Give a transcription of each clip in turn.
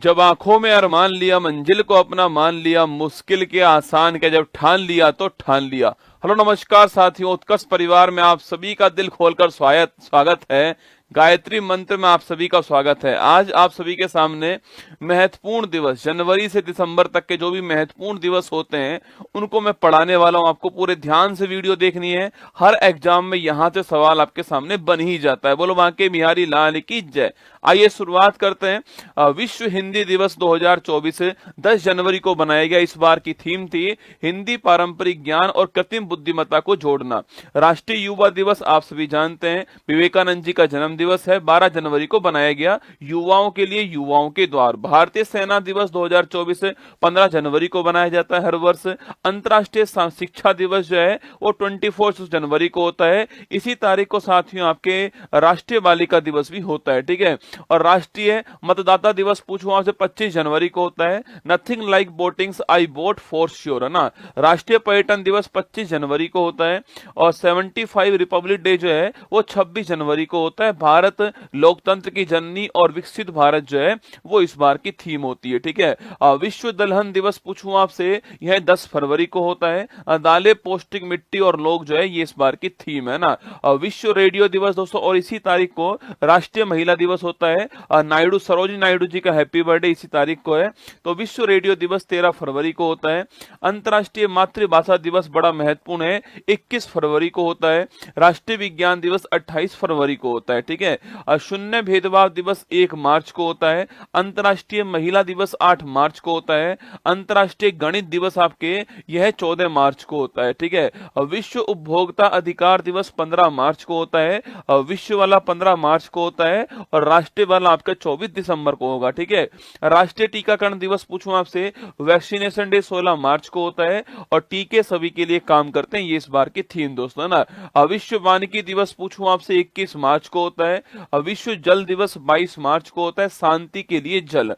जब आंखों में अरमान लिया, मंजिल को अपना मान लिया, मुश्किल के आसान के जब ठान लिया तो ठान लिया। हेलो नमस्कार साथियों, उत्कर्ष परिवार में आप सभी का दिल खोलकर स्वागत है। गायत्री मंत्र में आप सभी का स्वागत है। आज आप सभी के सामने महत्वपूर्ण दिवस, जनवरी से दिसंबर तक के जो भी महत्वपूर्ण दिवस होते हैं उनको मैं पढ़ाने वाला हूं। आपको पूरे ध्यान से वीडियो देखनी है। हर एग्जाम में यहाँ से सवाल आपके सामने बन ही जाता है। बोलो बांके बिहारी लाल की जय। आइए शुरुआत करते हैं। विश्व हिंदी दिवस 2024 10 जनवरी को बनाया गया। इस बार की थीम थी हिंदी पारंपरिक ज्ञान और कृत्रिम बुद्धिमत्ता को जोड़ना। राष्ट्रीय युवा दिवस आप सभी जानते हैं, विवेकानंद जी का जन्म दिवस है। 12 जनवरी को बनाया गया, युवाओं के लिए युवाओं के द्वार। भारतीय सेना दिवस 2024 15 जनवरी को बनाया जाता है हर वर्ष। अंतर्राष्ट्रीय शिक्षा दिवस जो है वो 24 जनवरी को होता है। इसी तारीख को साथियों आपके राष्ट्रीय बालिका दिवस भी होता है, ठीक है। और राष्ट्रीय मतदाता दिवस पूछूं आपसे 25 जनवरी को होता है। Nothing like votings, I vote for sure, है ना। राष्ट्रीय पर्यटन दिवस 25 जनवरी को होता है। और 75 रिपब्लिक डे जो है वो 26 जनवरी को होता है। भारत लोकतंत्र की जननी और विकसित भारत जो है वो इस बार की थीम होती है, ठीक है। विश्व दलहन दिवस पूछूं आपसे, यह 10 फरवरी को होता है। दालें, पौष्टिक, मिट्टी और लोग जो है ये इस बार की थीम है ना। विश्व रेडियो दिवस दोस्तों, और इसी तारीख को राष्ट्रीय महिला दिवस होता है। नायडू, सरोजिनी नायडू जी का हैप्पी बर्थडे इसी तारीख को है। तो विश्व रेडियो दिवस 13 फरवरी को होता है। अंतर्राष्ट्रीय मातृभाषा दिवस बड़ा महत्वपूर्ण है, 21 फरवरी को होता है। राष्ट्रीय विज्ञान दिवस 28 फरवरी को होता है, ठीक है। शून्य भेदभाव दिवस 1 मार्च को होता है। अंतर्राष्ट्रीय महिला दिवस 8 मार्च को होता है। अंतर्राष्ट्रीय गणित दिवस आपके यह 14 मार्च को होता है, ठीक है। विश्व उपभोक्ता अधिकार दिवस 15 मार्च को होता है। विश्व वाला 15 मार्च को होता है और राष्ट्रीय वाला आपका 24 दिसंबर को होगा, ठीक है। राष्ट्रीय टीकाकरण दिवस पूछूं आपसे, वैक्सीनेशन डे 16 मार्च को होता है। और टीके सभी के लिए काम करते हैं, ये इस बार की थीम दोस्तों ना। विश्व वानिकी दिवस पूछूं आपसे 21 मार्च को होता है। विश्व जल दिवस 22 मार्च को होता है, शांति के लिए जल।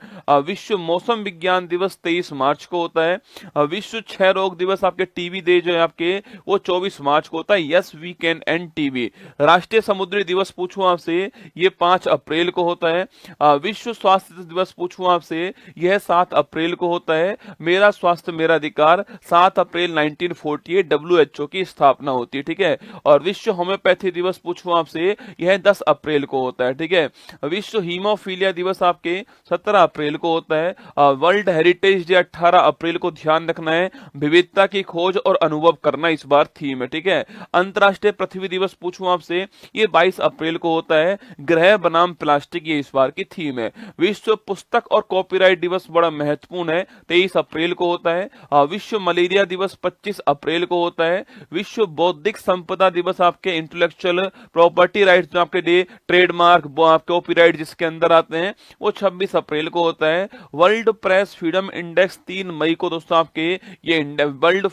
विश्व मौसम विज्ञान दिवस 23 मार्च को होता है। विश्व क्षय रोग दिवस आपके टीबी डे जो है आपके वो 24 मार्च को होता है। Yes we can and TB. राष्ट्रीय समुद्री दिवस पूछूं आपसे, ये 5 अप्रैल को होता है। विश्व स्वास्थ्य दिवस पूछूं आपसे, यह 7 अप्रैल को होता है। मेरा स्वास्थ्य मेरा अधिकार 7 अप्रैल 1948 WHO की स्थापना होती है, ठीक है। और विश्व होम्योपैथी दिवस पूछूं आपसे, यह 10 अप्रैल को होता है, ठीक है। विश्व हीमोफीलिया दिवस आपके 17 अप्रैल को होता है। वर्ल्ड हेरिटेज डे 18 अप्रैल को, ध्यान रखना है, विविधता की खोज और अनुभव करना इस बार थीम है, ठीक है। अंतर्राष्ट्रीय पृथ्वी दिवस पूछूं आपसे, ये 22 अप्रैल को होता है। ग्रह बनाम प्लास्टिक, ये इस बार की थीम है। विश्व पुस्तक और कॉपीराइट दिवस बड़ा महत्वपूर्ण है, 23 अप्रैल को होता है। विश्व मलेरिया दिवस 25 अप्रैल को होता है। विश्व बौद्धिक संपदा दिवस आपके इंटेलेक्चुअल प्रॉपर्टी राइट्स जो आपके डे, ट्रेडमार्क, कॉपीराइट जिसके अंदर आते हैं, वो 26 अप्रैल को होता है। वर्ल्ड प्रेस फ्रीडम इंडेक्स 3 मई को दोस्तों आपके ये वर्ल्ड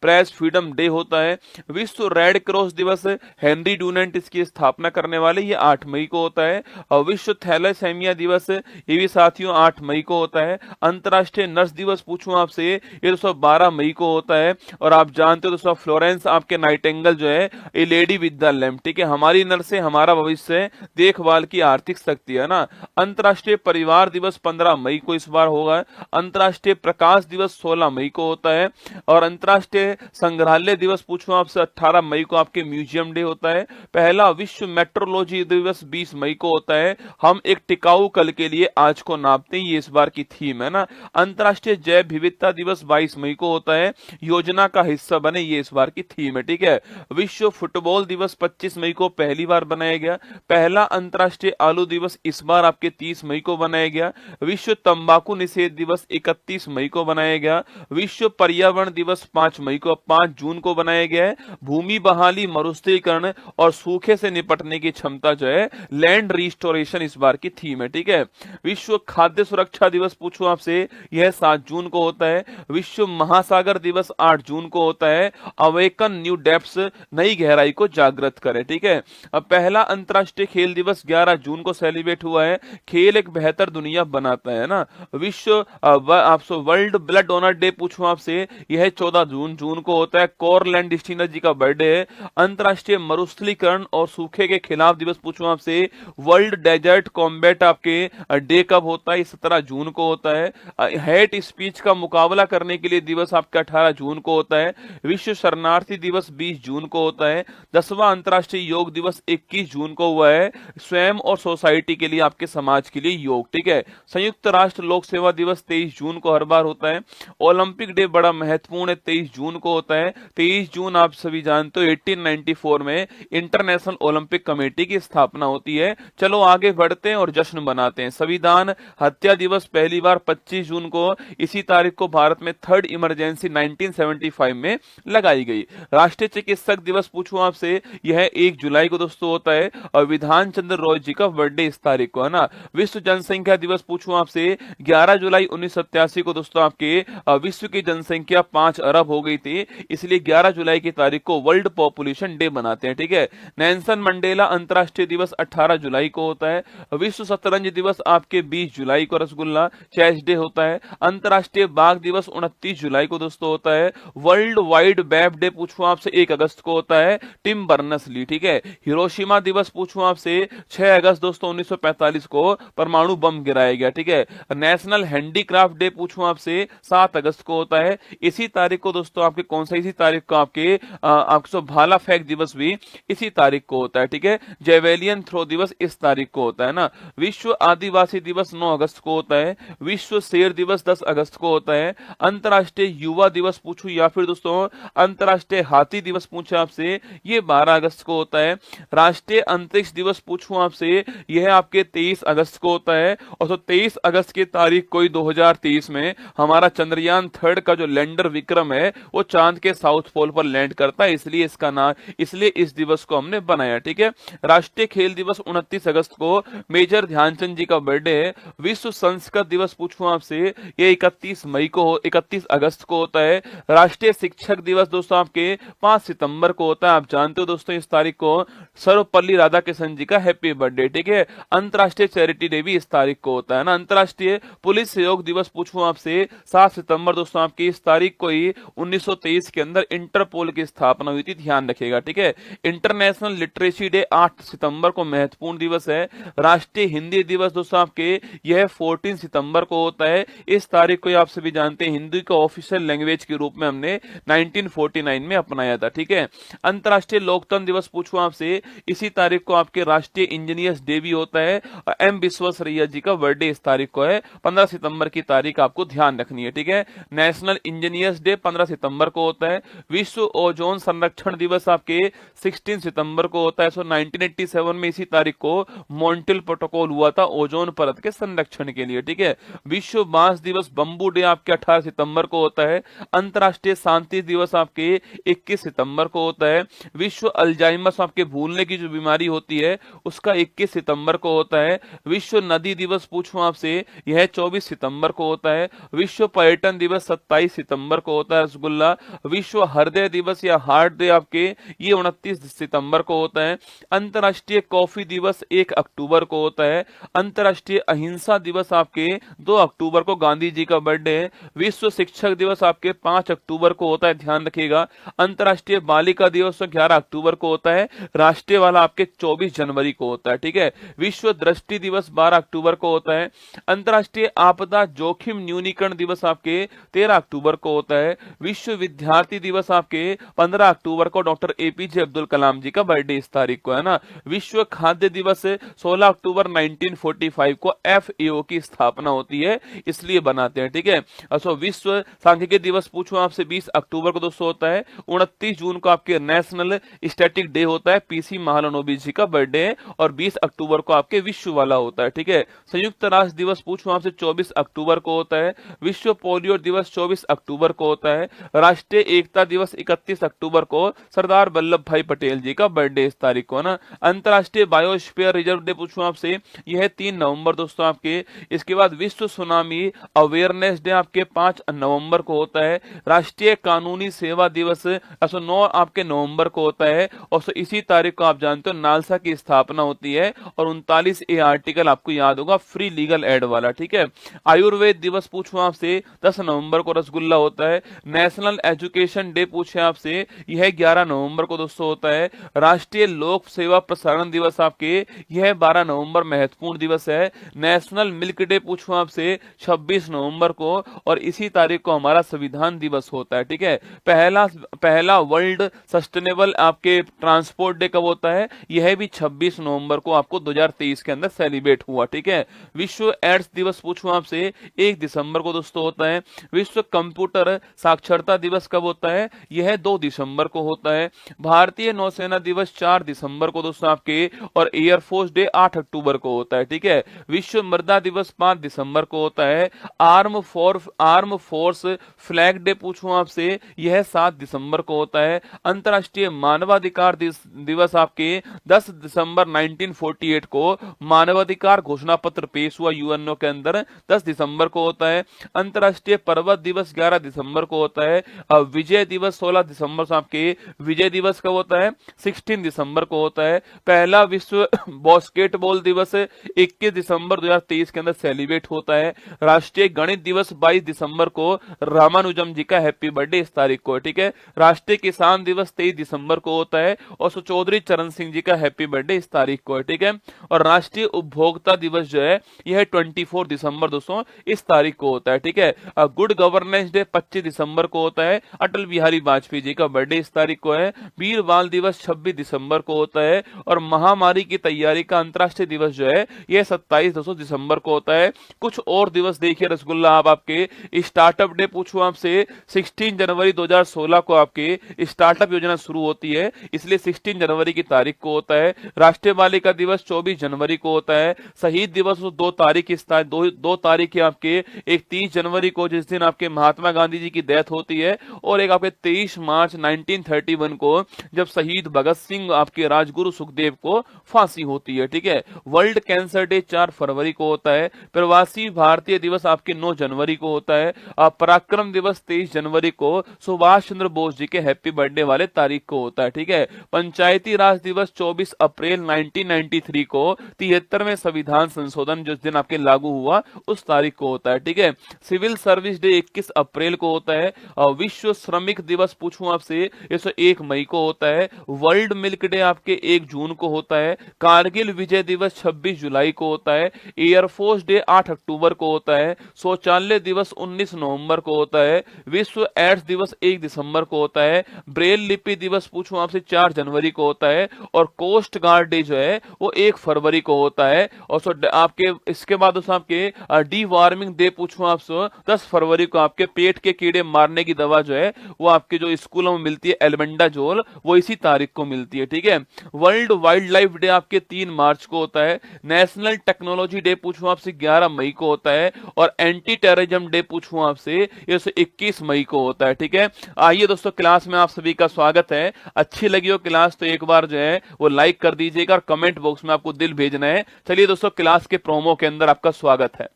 प्रेस फ्रीडम डे होता है। विश्व रेड क्रॉस दिवस, हेनरी डूनेंट इसकी स्थापना करने वाले, ये 8 मई को होता है। और विश्व थैलेसेमिया दिवस ये भी साथियों 8 मई को होता है। अंतर्राष्ट्रीय नर्स दिवस पूछूं आपसे, ये दोस्तों 12 मई को होता है। और आप जानते हो दोस्तों फ्लोरेंस आपके नाइटिंगेल जो है ए लेडी विद द लैम्प, ठीक है। हमारी नर्सें हमारा भविष्य, देखभाल की आर्थिक शक्ति, है ना। अंतर्राष्ट्रीय परिवार दिवस 15 मई को इस बार होगा। अंतर्राष्ट्रीय प्रकाश दिवस 16 मई को होता है। और अंतर्राष्ट्रीय संग्रहालय दिवस पूछूं आपसे 18 मई को आपके म्यूजियम डे होता है। पहला विश्व मेट्रोलॉजी दिवस 20 मई को होता है। हम एक टिकाऊ कल के लिए आज को नापते हैं, ये इस बार की थीम है ना। अंतर्राष्ट्रीय जैव विविधता दिवस 22 मई को होता है। योजना का हिस्सा बने, ये इस बार की थीम है, ठीक है। विश्व फुटबॉल दिवस 25 मई को पहली बार बनाया गया। पहला अंतर्राष्ट्रीय आलू दिवस इस बार आपके 30 मई को बनाया गया। विश्व तंबाकू निषेध दिवस 31 मई को बनाया गया। विश्व पर्यावरण दिवस 5 मई को 5 जून को बनाया गया है। भूमि बहाली, मरुस्थलीकरण और सूखे से निपटने की क्षमता जो है, लैंड रिस्टोरेशन इस बार की थीम है, ठीक है। विश्व खाद्य सुरक्षा दिवस पूछूं आपसे, यह 7 जून को होता है। विश्व महासागर दिवस 8 जून को होता है। अवेकन न्यू डेप्थ्स, नई गहराई को जागृत करें, ठीक है। अब पहला पहला अंतर्राष्ट्रीय खेल दिवस 11 जून को सेलिब्रेट हुआ है। खेल एक बेहतर दुनिया बनाता है ना। विश्व आपसे वर्ल्ड ब्लड डोनर डे पूछूं आपसे, यह 14 जून को होता है। कोरलैंड डिस्टिनर जी का बर्थडे है। अंतर्राष्ट्रीय मरुस्थलीकरण और सूखे के खिलाफ दिवस पूछूं आपसे, वर्ल्ड डेजर्ट कॉम्बैट आपके डे कब होता है? 17 जून को होता है। हेट स्पीच का मुकाबला करने के लिए दिवस आपका 18 जून को होता है। विश्व शरणार्थी दिवस 20 जून को होता है। 10वां अंतर्राष्ट्रीय योग दिवस 21 जून को हुआ है। स्वयं और सोसाइटी के लिए, आपके समाज के लिए योग, ठीक है। संयुक्त राष्ट्र लोक सेवा दिवस 23 जून को हर बार होता है। ओलंपिक डे बड़ा महत्वपूर्ण है, 23 जून को होता है। 23 जून आप सभी जानते हो 1894 में इंटरनेशनल ओलंपिक कमेटी की स्थापना होती है। चलो आगे बढ़ते हैं और जश्न मनाते हैं। संविधान हत्या दिवस पहली बार 25 जून को, इसी तारीख को भारत में थर्ड इमरजेंसी 1975 में लगाई गई। राष्ट्रीय चिकित्सक दिवस पूछूं आपसे, यह 1 जुलाई को दोस्तों होता है। और विधान चंद्र रॉय जी का बर्थडे इस तारीख को है ना। विश्व जनसंख्या दिवस पूछूं आपसे, 11 जुलाई 1987 को दोस्तों आपके विश्व की जनसंख्या 5 अरब हो गई थी, इसलिए 11 जुलाई की तारीख को वर्ल्ड पॉपुलेशन डे बनाते हैं, ठीक है। नेल्सन मंडेला अंतर्राष्ट्रीय दिवस 18 जुलाई को होता है। विश्व शतरंज दिवस आपके 20 जुलाई को रसगुल्ला चेस डे होता है। अंतर्राष्ट्रीय बाघ दिवस 29 जुलाई को दोस्तों होता है। वर्ल्ड वाइड वेब डे पूछूं आपसे 1 अगस्त को होता है। टिम बर्नस ली, ठीक है। हिरोशिमा दिवस पूछूं आपसे 6 अगस्त दोस्तों 1945 को परमाणु बम गिराया गया, ठीक है। नेशनल हैंडीक्राफ्ट डे पूछूं आपसे 7 अगस्त को होता है। इसी तारीख को दोस्तों आपके कौन सा, इसी तारीख को आपके आपको भाला फेंक दिवस भी इसी तारीख को होता है, ठीक है। जेवेलियन थ्रो दिवस इस तारीख को होता है ना। विश्व आदिवासी दिवस 9 अगस्त को होता है। विश्व शेर दिवस 10 अगस्त को होता है। अंतर्राष्ट्रीय युवा दिवस पूछूं या फिर दोस्तों अंतर्राष्ट्रीय हाथी दिवस पूछे आपसे, ये 12 अगस्त को होता है। राष्ट्रीय अंतरिक्ष दिवस पूछूं आपसे, यह आपके 23 अगस्त को होता है। और तो 23 अगस्त की तारीख को ही 2023 में हमारा चंद्रयान 3 का जो लैंडर विक्रम है वो चांद के साउथ पोल पर लैंड करता है, इसलिए इसका नाम, इसलिए इस दिवस को हमने बनाया, ठीक है। राष्ट्रीय खेल दिवस 29 अगस्त को मेजर ध्यानचंद जी का बर्थडे है। विश्व संस्कृत दिवस पूछूं आपसे, ये 31 अगस्त को होता है। राष्ट्रीय शिक्षक दिवस दोस्तों आपके 5 सितंबर को होता है। आप जानते हो दोस्तों इस तारीख को सर्वपल्ली राधाकृष्णन जी का हैप्पी बर्थडे, ठीक है। अंतर्राष्ट्रीय चैरिटी डे भी इस तारीख को होता है ना। अंतर्राष्ट्रीय पुलिस सहयोग दिवस पूछूं आपसे 7 सितंबर दोस्तों आपकी इस तारीख को ही 1923 के अंदर इंटरपोल की स्थापना हुई थी, ध्यान रखिएगा, ठीक है। इंटरनेशनल लिटरेसी डे 8 सितंबर को महत्वपूर्ण दिवस है। राष्ट्रीय हिंदी दिवस दोस्तों आपके यह 14 सितंबर को होता है। इस तारीख को आप सभी जानते हैं हिंदी को ऑफिशियल लैंग्वेज के रूप में हमने 1949 में अपनाया था, ठीक है। अंतर्राष्ट्रीय लोकतंत्र दिवस पूछूं आपसे, इसी तारीख को आपके राष्ट्रीय इंजीनियर्स डे भी होता है। एम विश्वेश्वरैया जी का बर्थडे इस तारीख को है। 15 सितंबर की तारीख आपको ध्यान रखनी है, ठीक है। नेशनल इंजीनियर्स डे 15 सितंबर को होता है। विश्व ओजोन संरक्षण दिवस आपके 16 सितंबर को होता है। 1987 में इसी तारीख को मॉन्ट्रियल प्रोटोकॉल हुआ था ओजोन परत के संरक्षण के लिए, ठीक है। विश्व बांस दिवस बंबू डे आपके 18 सितंबर को होता है। अंतर्राष्ट्रीय शांति दिवस आपके 21 सितंबर को होता है। विश्व अल्जाइमर्स आपके भूलने की जो बीमारी होती है उसका 21 सितंबर को होता है। विश्व नदी दिवस पूछूं आपसे, यह 24 सितंबर को होता है। विश्व पर्यटन दिवस 27 सितंबर को होता है रसगुल्ला। विश्व हृदय दिवस या हार्ट डे आपके ये 29 सितंबर को होता है। अंतर्राष्ट्रीय कॉफी दिवस 1 अक्टूबर को होता है। अंतर्राष्ट्रीय अहिंसा दिवस आपके 2 अक्टूबर को गांधी जी का बर्थडे है। विश्व शिक्षक दिवस आपके 5 अक्टूबर को होता है, ध्यान रखिएगा। अंतर्राष्ट्रीय बालिका दिवस 11 अक्टूबर को होता है। राष्ट्रीय वाला आपके 24 जनवरी को होता है, ठीक है। विश्व दृष्टि दिवस 12 अक्टूबर को होता है। अंतर्राष्ट्रीय आपदा जोखिम न्यूनीकरण दिवस आपके 13 अक्टूबर को होता है। विश्व विद्यार्थी दिवस आपके 15 अक्टूबर को डॉक्टर एपीजे अब्दुल कलाम जी का बर्थडे इस तारीख को है ना। विश्व खाद्य दिवस 16 अक्टूबर 1945 को एफएओ की स्थापना होती है, इसलिए बनाते हैं, ठीक है। अच्छा, विश्व सांख्यिकी दिवस पूछूं आपसे 20 अक्टूबर को दोस्तों होता है। 29 जून को आपके नेशनल स्टैटिक डे होता है, पीसी महालनोबिस जी का बर्थडे है। और 20 अक्टूबर को आपके विश्व वाला होता है, ठीक है। संयुक्त राष्ट्र दिवस पूछूं आपसे 24 अक्टूबर को होता है। विश्व पोलियो दिवस 24 अक्टूबर को होता है। राष्ट्रीय एकता दिवस 31 अक्टूबर को सरदार वल्लभ भाई पटेल जी का बर्थडे इस तारीख को ना। अंतर्राष्ट्रीय बायोस्फीयर रिजर्व डे पूछूं आपसे, यह 3 नवंबर दोस्तों आपके। इसके बाद विश्व सुनामी अवेयरनेस डे आपके 5 नवंबर को होता है। राष्ट्रीय कानूनी सेवा दिवस 9 आपके नवंबर को होता है। और इसी तारीख को आप जानते जानते हो नालसा की स्थापना होती है, और 39A आर्टिकल आपको याद होगा, फ्री लीगल एड वाला, ठीक है। आयुर्वेद दिवस पूछूं आपसे, 10 नवंबर को रसगुल्ला होता है। नेशनल एजुकेशन डे पूछे आपसे, यह 11 नवंबर को दोस्तों होता है। राष्ट्रीय लोक सेवा प्रसारण दिवस आपके, यह 12 नवंबर महत्वपूर्ण दिवस है। नेशनल मिल्क डे पूछूं आपसे, 26 नवंबर को, और इसी तारीख को हमारा संविधान दिवस होता है, ठीक है। पहला पहला वर्ल्ड सस्टेनेबल आपके ट्रांसपोर्ट डे कब होता है, यह भी 26 नवंबर को आपको 2023 के अंदर सेलिब्रेट हुआ, ठीक है। विश्व एड्स दिवस पूछूं आपसे, 1 दिसंबर को दोस्तों होता है। विश्व कंप्यूटर साक्षरता दिवस कब होता है, यह 2 दिसंबर को होता है। भारतीय नौसेना दिवस 4 दिसंबर को दोस्तों आपके, और एयरफोर्स डे 8 अक्टूबर को होता है, ठीक है। विश्व मृदा दिवस 5 दिसंबर को होता है। आर्म फोर्स फ्लैग डे पूछूं आपसे, यह 7 दिसंबर को होता है। अंतर्राष्ट्रीय मानवाधिकार दिवस आपके 10 दिसंबर 1948 को मानवाधिकार घोषणा पत्र पेश हुआ यूएनओ के अंदर, 10 दिसंबर को होता है। अंतर्राष्ट्रीय पर्वत दिवस 11 दिसंबर को होता है। विजय दिवस 16 दिसंबर से आपके, विजय दिवस कब होता है, 16 दिसंबर को होता है। पहला विश्व बास्केटबॉल दिवस 21 दिसंबर 2023 के अंदर सेलिब्रेट होता है। राष्ट्रीय गणित दिवस 22 दिसंबर को, रामानुजम जी का हैप्पी बर्थडे इस तारीख को है, ठीक है। राष्ट्रीय किसान दिवस 23 दिसंबर को होता है, और चौधरी चरण सिंह जी का हैप्पी बर्थडे इस तारीख को है, ठीक है। और राष्ट्रीय उपभोक्ता दिवस जो है यह 24 दिसंबर दोस्तों इस तारीख को होता है, ठीक है। गुड गवर्नेंस डे 25 दिसंबर को होता है, अटल बिहारी वाजपेयी जी का बर्थडे इस तारीख को है। वीर बाल दिवस 26 दिसंबर को होता है, और महामारी की तैयारी का अंतर्राष्ट्रीय दिवस जो है यह 27 दिसंबर को होता है। कुछ और दिवस देखिए रसगुल्ला आप आपके, स्टार्टअप डे पूछूं आपसे, 16 जनवरी 2016 को आपके स्टार्टअप योजना शुरू होती है, इसलिए 16 जनवरी की तारीख को होता है। राष्ट्रीय बालिका दिवस 24 जनवरी को होता है। शहीद दिवस 2 तारीख दो तारीख है आपके, एक 30 जनवरी को जिस दिन आपके महात्मा गांधी जी की डेथ होती है, और एक आपके 23 मार्च 1931 को जब शहीद भगत सिंह आपके राजगुरु सुखदेव को फांसी होती है, ठीक है। वर्ल्ड कैंसर डे 4 फरवरी को होता है। प्रवासी भारतीय दिवस आपके 9 जनवरी को होता है। पराक्रम दिवस 23 जनवरी को सुभाष चंद्र बोस जी के हैप्पी बर्थडे वाले तारीख को होता है, ठीक है। पंचायती राज दिवस 24 अप्रैल 1993 को, 73वें संविधान संशोधन जिस दिन आपके लागू हुआ उस तारीख को होता है, ठीक है। सिविल सर्विस डे 21 अप्रैल को होता है। विश्व श्रमिक दिवस पूछूं आपसे, ये 1 मई को होता है। वर्ल्ड मिल्क डे आपके 1 जून को होता है। कारगिल विजय दिवस 26 जुलाई को होता है। एयरफोर्स डे 8 अक्टूबर को होता है। शौचालय दिवस 19 नवंबर को होता है। विश्व एड्स दिवस 1 दिसंबर को होता है। ब्रेल लिपि दिवस पूछूं आपसे 4 जनवरी को होता है। और कोस्ट गार्ड डे जो है वो 1 फरवरी को होता है। और आपके इसके बाद आपके डी वार्मिंग डे पूछूं आपसे 10 फरवरी को, आपके पेट के कीड़े मारने की दवा जो है वो आपके जो स्कूलों में मिलती है एल्बेंडाजोल, वो इसी तारीख को मिलती है, ठीक है। वर्ल्ड वाइल्ड लाइफ डे आपके 3 मार्च को होता है। नेशनल टेक्नोलॉजी डे पूछूं आपसे 11 मई को होता है। और एंटी टेररिज्म डे पूछूं आपसे, ये 21 मई को होता है, ठीक है। आइए दोस्तों, क्लास में आप सभी का स्वागत है। अच्छी लगी हो क्लास तो एक बार जो है वो लाइक कर दीजिएगा, और कमेंट बॉक्स में आपको दिल भेजना है। चलिए दोस्तों, क्लास के प्रोमो के अंदर आपका स्वागत है।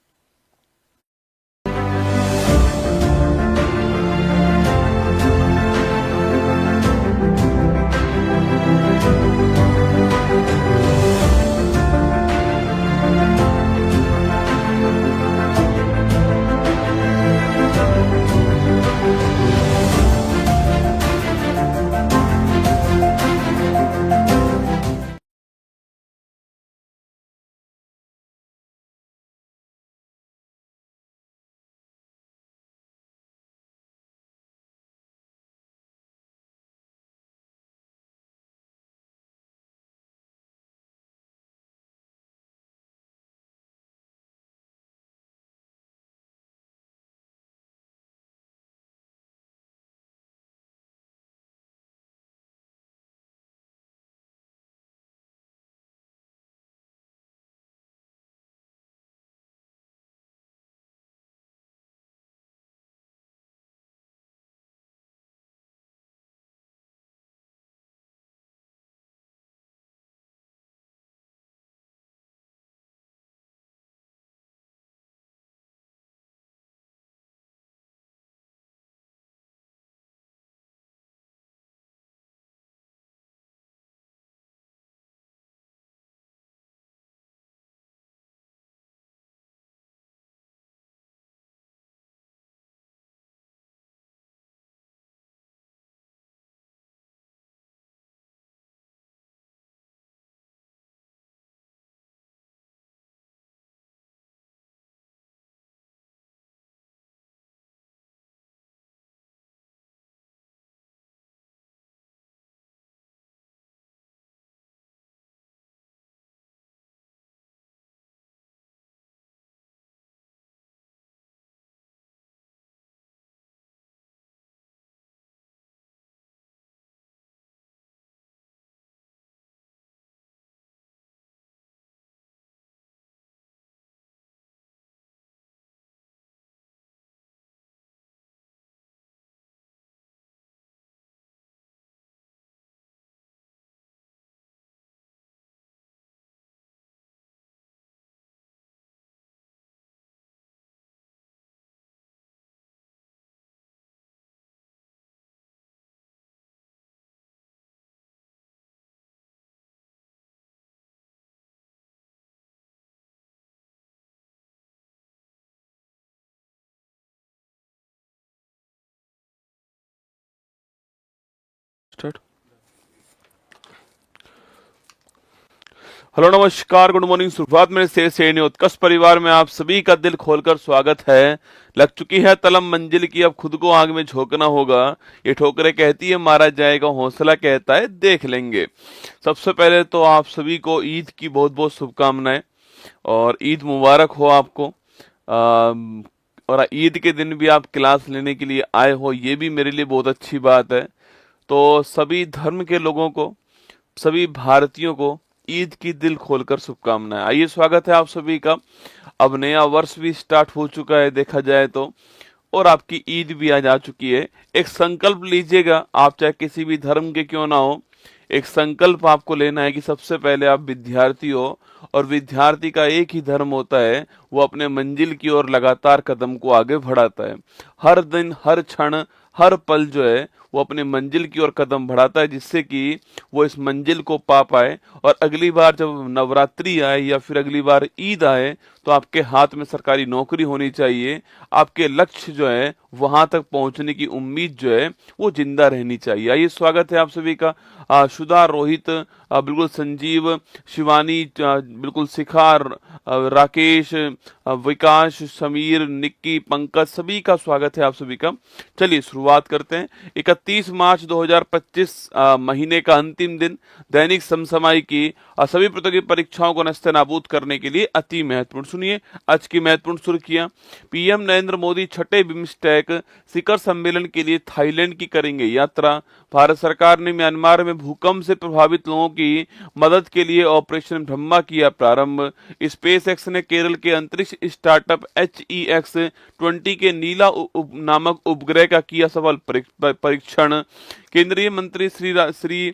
स्टार्ट। हेलो नमस्कार गुड मॉर्निंग सुप्रभात मेरे से उत्कर्ष परिवार में आप सभी का दिल खोलकर स्वागत है। लग चुकी है तलम मंजिल की, अब खुद को आग में झोंकना होगा। ये ठोकरें कहती है मारा जाएगा, हौसला कहता है देख लेंगे। सबसे पहले तो आप सभी को ईद की बहुत बहुत शुभकामनाएं और ईद मुबारक हो आपको। और ईद के दिन भी आप क्लास लेने के लिए आए हो, ये भी मेरे लिए बहुत अच्छी बात है। तो सभी धर्म के लोगों को, सभी भारतीयों को ईद की दिल खोलकर शुभकामनाएं। आइए स्वागत है आप सभी का। अब नया वर्ष भी स्टार्ट हो चुका है देखा जाए तो, और आपकी ईद भी आज आ चुकी है। एक संकल्प लीजिएगा, आप चाहे किसी भी धर्म के क्यों ना हो, एक संकल्प आपको लेना है कि सबसे पहले आप विद्यार्थी हो, और विद्यार्थी का एक ही धर्म होता है, वो अपने मंजिल की ओर लगातार कदम को आगे बढ़ाता है। हर दिन, हर क्षण, हर पल जो है वो अपने मंजिल की ओर कदम बढ़ाता है, जिससे कि वो इस मंजिल को पा पाए। और अगली बार जब नवरात्रि आए या फिर अगली बार ईद आए तो आपके हाथ में सरकारी नौकरी होनी चाहिए। आपके लक्ष्य जो है वहां तक पहुंचने की उम्मीद जो है वो जिंदा रहनी चाहिए। आइए स्वागत है आप सभी का। शुदा, रोहित, बिल्कुल संजीव, शिवानी, बिल्कुल शिखा, राकेश, विकास, समीर, निक्की, पंकज, सभी का स्वागत है आप सभी का। चलिए शुरुआत करते हैं। 31 मार्च 2025 महीने का अंतिम दिन, दैनिक समसामयिकी सभी प्रतियोगी परीक्षाओं को नस्तेनाबूद करने के लिए अति महत्वपूर्ण। सुनिए आज की महत्वपूर्ण सुर्खियां। पीएम नरेंद्र मोदी छठे बिम्स्टेक शिखर सम्मेलन के लिए थाईलैंड की करेंगे यात्रा। भारत सरकार ने म्यांमार में भूकंप से प्रभावित लोगों की मदद के लिए ऑपरेशन ब्रह्मा किया प्रारंभ। स्पेस एक्स ने केरल के अंतरिक्ष स्टार्टअप HEX-20 के नीला नामक उपग्रह का किया सफल परीक्षण। केंद्रीय मंत्री श्री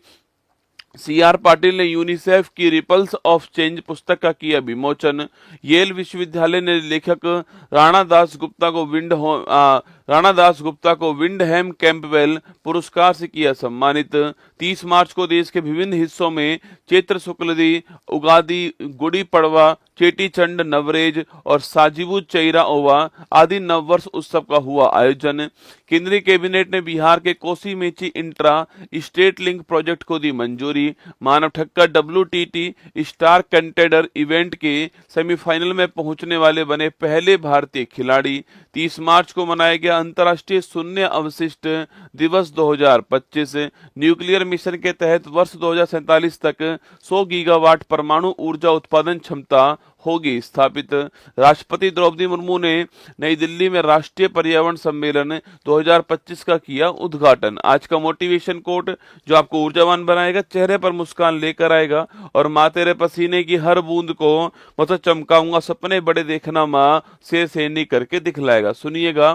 CR पाटिल ने यूनिसेफ की रिपल्स ऑफ चेंज पुस्तक का किया विमोचन। येल विश्वविद्यालय ने लेखक राणा दास गुप्ता को विंडहैम कैंपबेल पुरस्कार से किया सम्मानित। 30 मार्च को देश के विभिन्न हिस्सों में चैत्र शुक्लदी, उगादी, गुड़ी पड़वा, चेटी चंड, नवरेज और साजिबू चैरा ओवा आदि नववर्ष उत्सव का हुआ आयोजन। केंद्रीय कैबिनेट ने बिहार के Kosi Mechi intra state link project को दी मंजूरी। Manav Thakkar WTT star contender event के सेमीफाइनल में पहुंचने वाले बने पहले भारतीय खिलाड़ी। 30 मार्च को मनाया गया अंतर्राष्ट्रीय शून्य अवशिष्ट दिवस 2025। न्यूक्लियर मिशन के तहत वर्ष 2047 तक 100 गीगावाट परमाणु ऊर्जा उत्पादन क्षमता होगी स्थापित। राष्ट्रपति द्रौपदी मुर्मू ने नई दिल्ली में राष्ट्रीय पर्यावरण सम्मेलन 2025 का किया उद्घाटन। आज का मोटिवेशन कोट जो आपको ऊर्जावान बनाएगा, चेहरे पर मुस्कान लेकर आएगा और माँ तेरे पसीने की हर बूंद को मतलब चमकाऊंगा, सपने बड़े देखना माँ, से सैनी करके दिखलाएगा। सुनिएगा,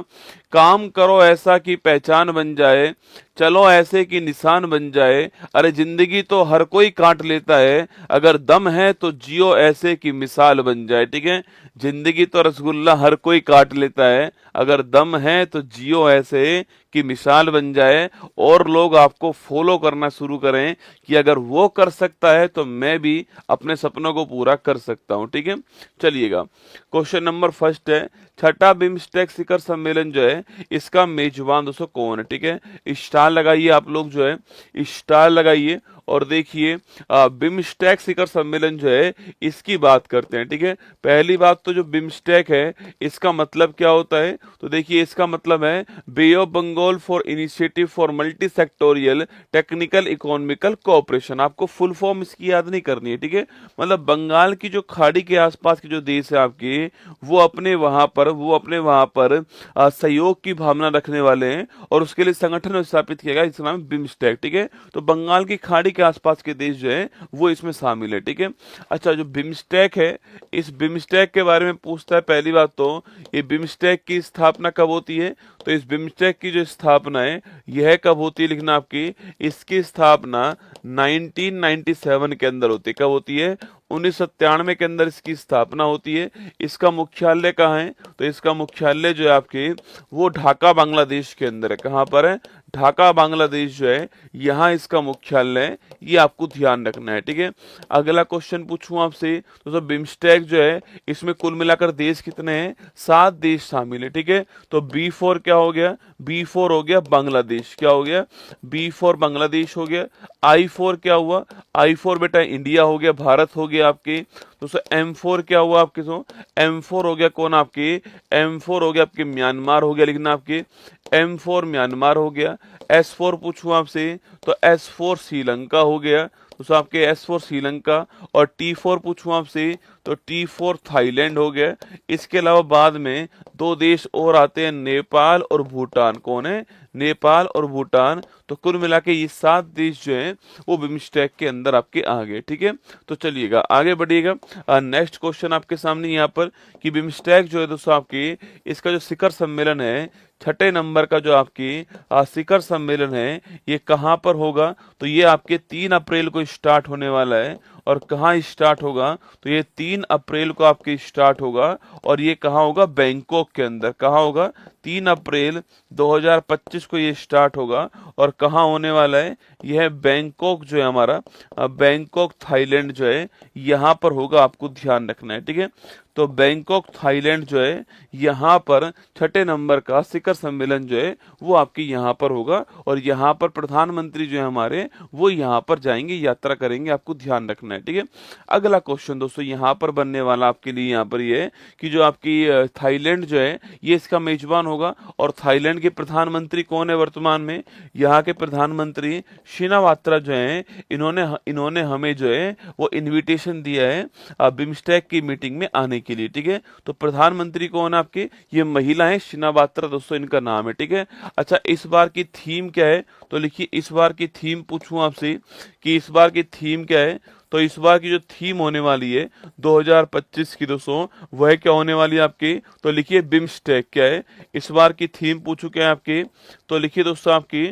काम करो ऐसा कि पहचान बन जाए, चलो ऐसे कि निशान बन जाए। अरे जिंदगी तो हर कोई काट लेता है, अगर दम है तो जियो ऐसे कि मिसाल बन जाए। ठीक है, जिंदगी तो रसगुल्ला हर कोई काट लेता है, अगर दम है तो जियो ऐसे कि मिसाल बन जाए। और लोग आपको फॉलो करना शुरू करें कि अगर वो कर सकता है तो मैं भी अपने सपनों को पूरा कर सकता हूं। ठीक है, चलिएगा क्वेश्चन नंबर फर्स्ट है, छठा बिम्स्टेक शिखर सम्मेलन जो है इसका मेजबान दोस्तों कौन है। ठीक है, स्टार लगाइए आप लोग, जो है स्टार लगाइए और देखिए बिम्स्टेक शिखर सम्मेलन जो है इसकी बात करते हैं। ठीक है, पहली बात तो जो बिम्स्टेक है इसका मतलब क्या होता है, तो देखिए इसका मतलब है bay of Bengal for initiative for multi sectoral technical economical cooperation. आपको फुल फॉर्म इसकी याद नहीं करनी है। ठीक है, मतलब बंगाल की जो खाड़ी के आसपास के जो देश है आपके, वो अपने वहां पर सहयोग की भावना रखने वाले हैं और उसके लिए संगठन स्थापित किया गया, इसका नाम बिम्स्टेक। ठीक है, तो बंगाल की खाड़ी के आसपास के देश जो है वो इसमें शामिल है। ठीक है, अच्छा जो बिम्स्टेक है, इस बिम्स्टेक के बारे में पूछता है। पहली बात तो ये बिम्स्टेक की स्थापना कब होती है, तो इस बिम्स्टेक की जो स्थापना है यह कब होती है लिखना आपकी, इसकी स्थापना 1997 के अंदर होती है। कब होती है, 1997 के अंदर इसकी स्थापना होती है। इसका मुख्यालय कहाँ है, तो इसका मुख्यालय जो है आपके वो ढाका बांग्लादेश के अंदर है। कहाँ पर है, ढाका बांग्लादेश जो है यहाँ इसका मुख्यालय है, ये आपको ध्यान रखना है। ठीक है, अगला क्वेश्चन पूछूं आपसे तो बिम्स्टेक जो है इसमें कुल मिलाकर देश कितने हैं? 7 देश शामिल है। ठीक है, तो B4 क्या हो गया? B4 हो गया बांग्लादेश। क्या हो गया? B4 बांग्लादेश हो गया। I4 क्या हुआ? I4 बेटा इंडिया हो गया, भारत हो गया आपके। दोस्तों M4 क्या हुआ आपके? तो M4 हो गया कौन आपके? M4 हो गया आपके म्यांमार हो गया, लिखना आपके M4 म्यांमार हो गया। S4 पूछूं आपसे तो S4 श्रीलंका हो गया, तो आपके S4 श्रीलंका। और T4 पूछूं आपसे तो T4 थाईलैंड हो गया। इसके अलावा बाद में 2 देश और आते हैं, नेपाल और भूटान। कौन है? नेपाल और भूटान। तो कुल मिला के ये 7 देश जो हैं वो बिम्स्टेक के अंदर आपके आ गए। ठीक है, तो चलिएगा आगे बढ़िएगा। नेक्स्ट क्वेश्चन आपके सामने यहाँ पर कि बिम्स्टेक जो है दोस्तों आपके इसका जो शिखर सम्मेलन है, 6 नंबर का जो आपकी शिखर सम्मेलन है, ये कहाँ पर होगा? तो ये आपके 3 अप्रैल को स्टार्ट होने वाला है। और कहाँ स्टार्ट होगा? तो ये 3 अप्रैल को आपके स्टार्ट होगा और ये कहाँ होगा? बैंकॉक के अंदर। कहाँ होगा? 3 अप्रैल 2025 को ये स्टार्ट होगा और कहाँ होने वाला है? यह बैंकॉक जो है हमारा बैंकॉक थाईलैंड जो है यहाँ पर होगा, आपको ध्यान रखना है। ठीक है, तो बैंकॉक थाईलैंड जो है यहाँ पर 6 नंबर का शिखर सम्मेलन जो है वो आपके यहाँ पर होगा और यहाँ पर प्रधानमंत्री जो है हमारे वो यहाँ पर जाएंगे, यात्रा करेंगे, आपको ध्यान रखना है। ठीक है, अगला क्वेश्चन दोस्तों यहाँ पर बनने वाला आपके लिए यहाँ पर ये है कि जो आपकी थाईलैंड जो है ये इसका मेजबान होगा और थाईलैंड के प्रधानमंत्री कौन है वर्तमान में? यहाँ के प्रधानमंत्री शिनावात्रा जो है, इन्होंने हमें जो है वो इन्विटेशन दिया है बिम्स्टेक की मीटिंग में आने के लिए। ठीक है, तो प्रधानमंत्री कौन है आपके? ये महिला है, शिनावात्रा दोस्तों इनका नाम है। ठीक है, अच्छा इस बार की थीम क्या है? तो लिखिए इस बार की थीम पूछूं आपसे कि इस बार की थीम क्या है? तो इस बार की जो थीम होने वाली है 2025 की दोस्तों वह क्या होने वाली है आपकी? तो लिखिए बिम्स्टेक क्या है? इस बार की थीम पूछू क्या है आपकी? तो लिखिए दोस्तों आपकी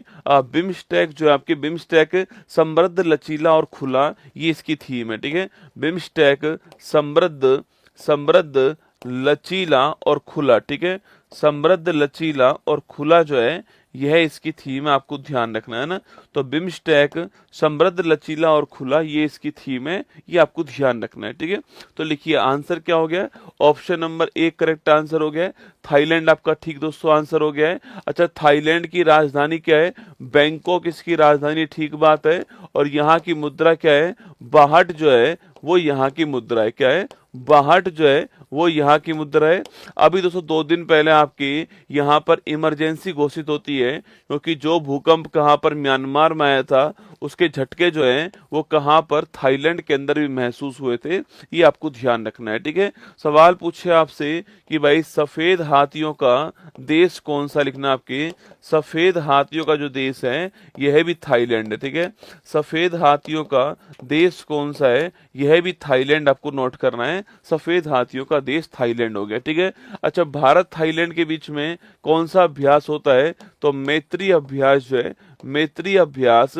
बिम्स्टेक जो है आपकी बिम्स्टेक समृद्ध, लचीला और खुला, ये इसकी थीम है। ठीक है, बिम्स्टेक समृद्ध, समृद्ध, लचीला और खुला। ठीक है, समृद्ध, लचीला और खुला जो है यह इसकी थीम है, आपको ध्यान रखना है ना। तो बिम्स्टेक समृद्ध, लचीला और खुला, ये इसकी थीम है, ये आपको ध्यान रखना है। ठीक है, तो लिखिए आंसर क्या हो गया? ऑप्शन नंबर 1 करेक्ट आंसर हो गया है, थाईलैंड आपका ठीक दोस्तों आंसर हो गया है। अच्छा थाईलैंड की राजधानी क्या है? बैंकॉक इसकी राजधानी, ठीक बात है। और यहाँ की मुद्रा क्या है? बाहट जो है वो यहाँ की मुद्रा है। क्या है? बाहट जो है वो यहाँ की मुद्रा है। अभी दोस्तों 2 दिन पहले आपकी यहाँ पर इमरजेंसी घोषित होती है क्योंकि जो भूकंप कहाँ पर म्यांमार में आया था उसके झटके जो हैं वो कहाँ पर? थाईलैंड के अंदर भी महसूस हुए थे, ये आपको ध्यान रखना है। ठीक है, सवाल पूछे आपसे कि भाई सफेद हाथियों का देश कौन सा, लिखना आपके सफेद हाथियों का जो देश है यह भी थाईलैंड है। ठीक है, सफेद हाथियों का देश कौन सा है? यह भी थाईलैंड, आपको नोट करना है, सफेद हाथियों का देश थाईलैंड हो गया। ठीक है, अच्छा भारत थाईलैंड के बीच में कौन सा अभ्यास होता है? तो मैत्री अभ्यास जो है, मैत्री अभ्यास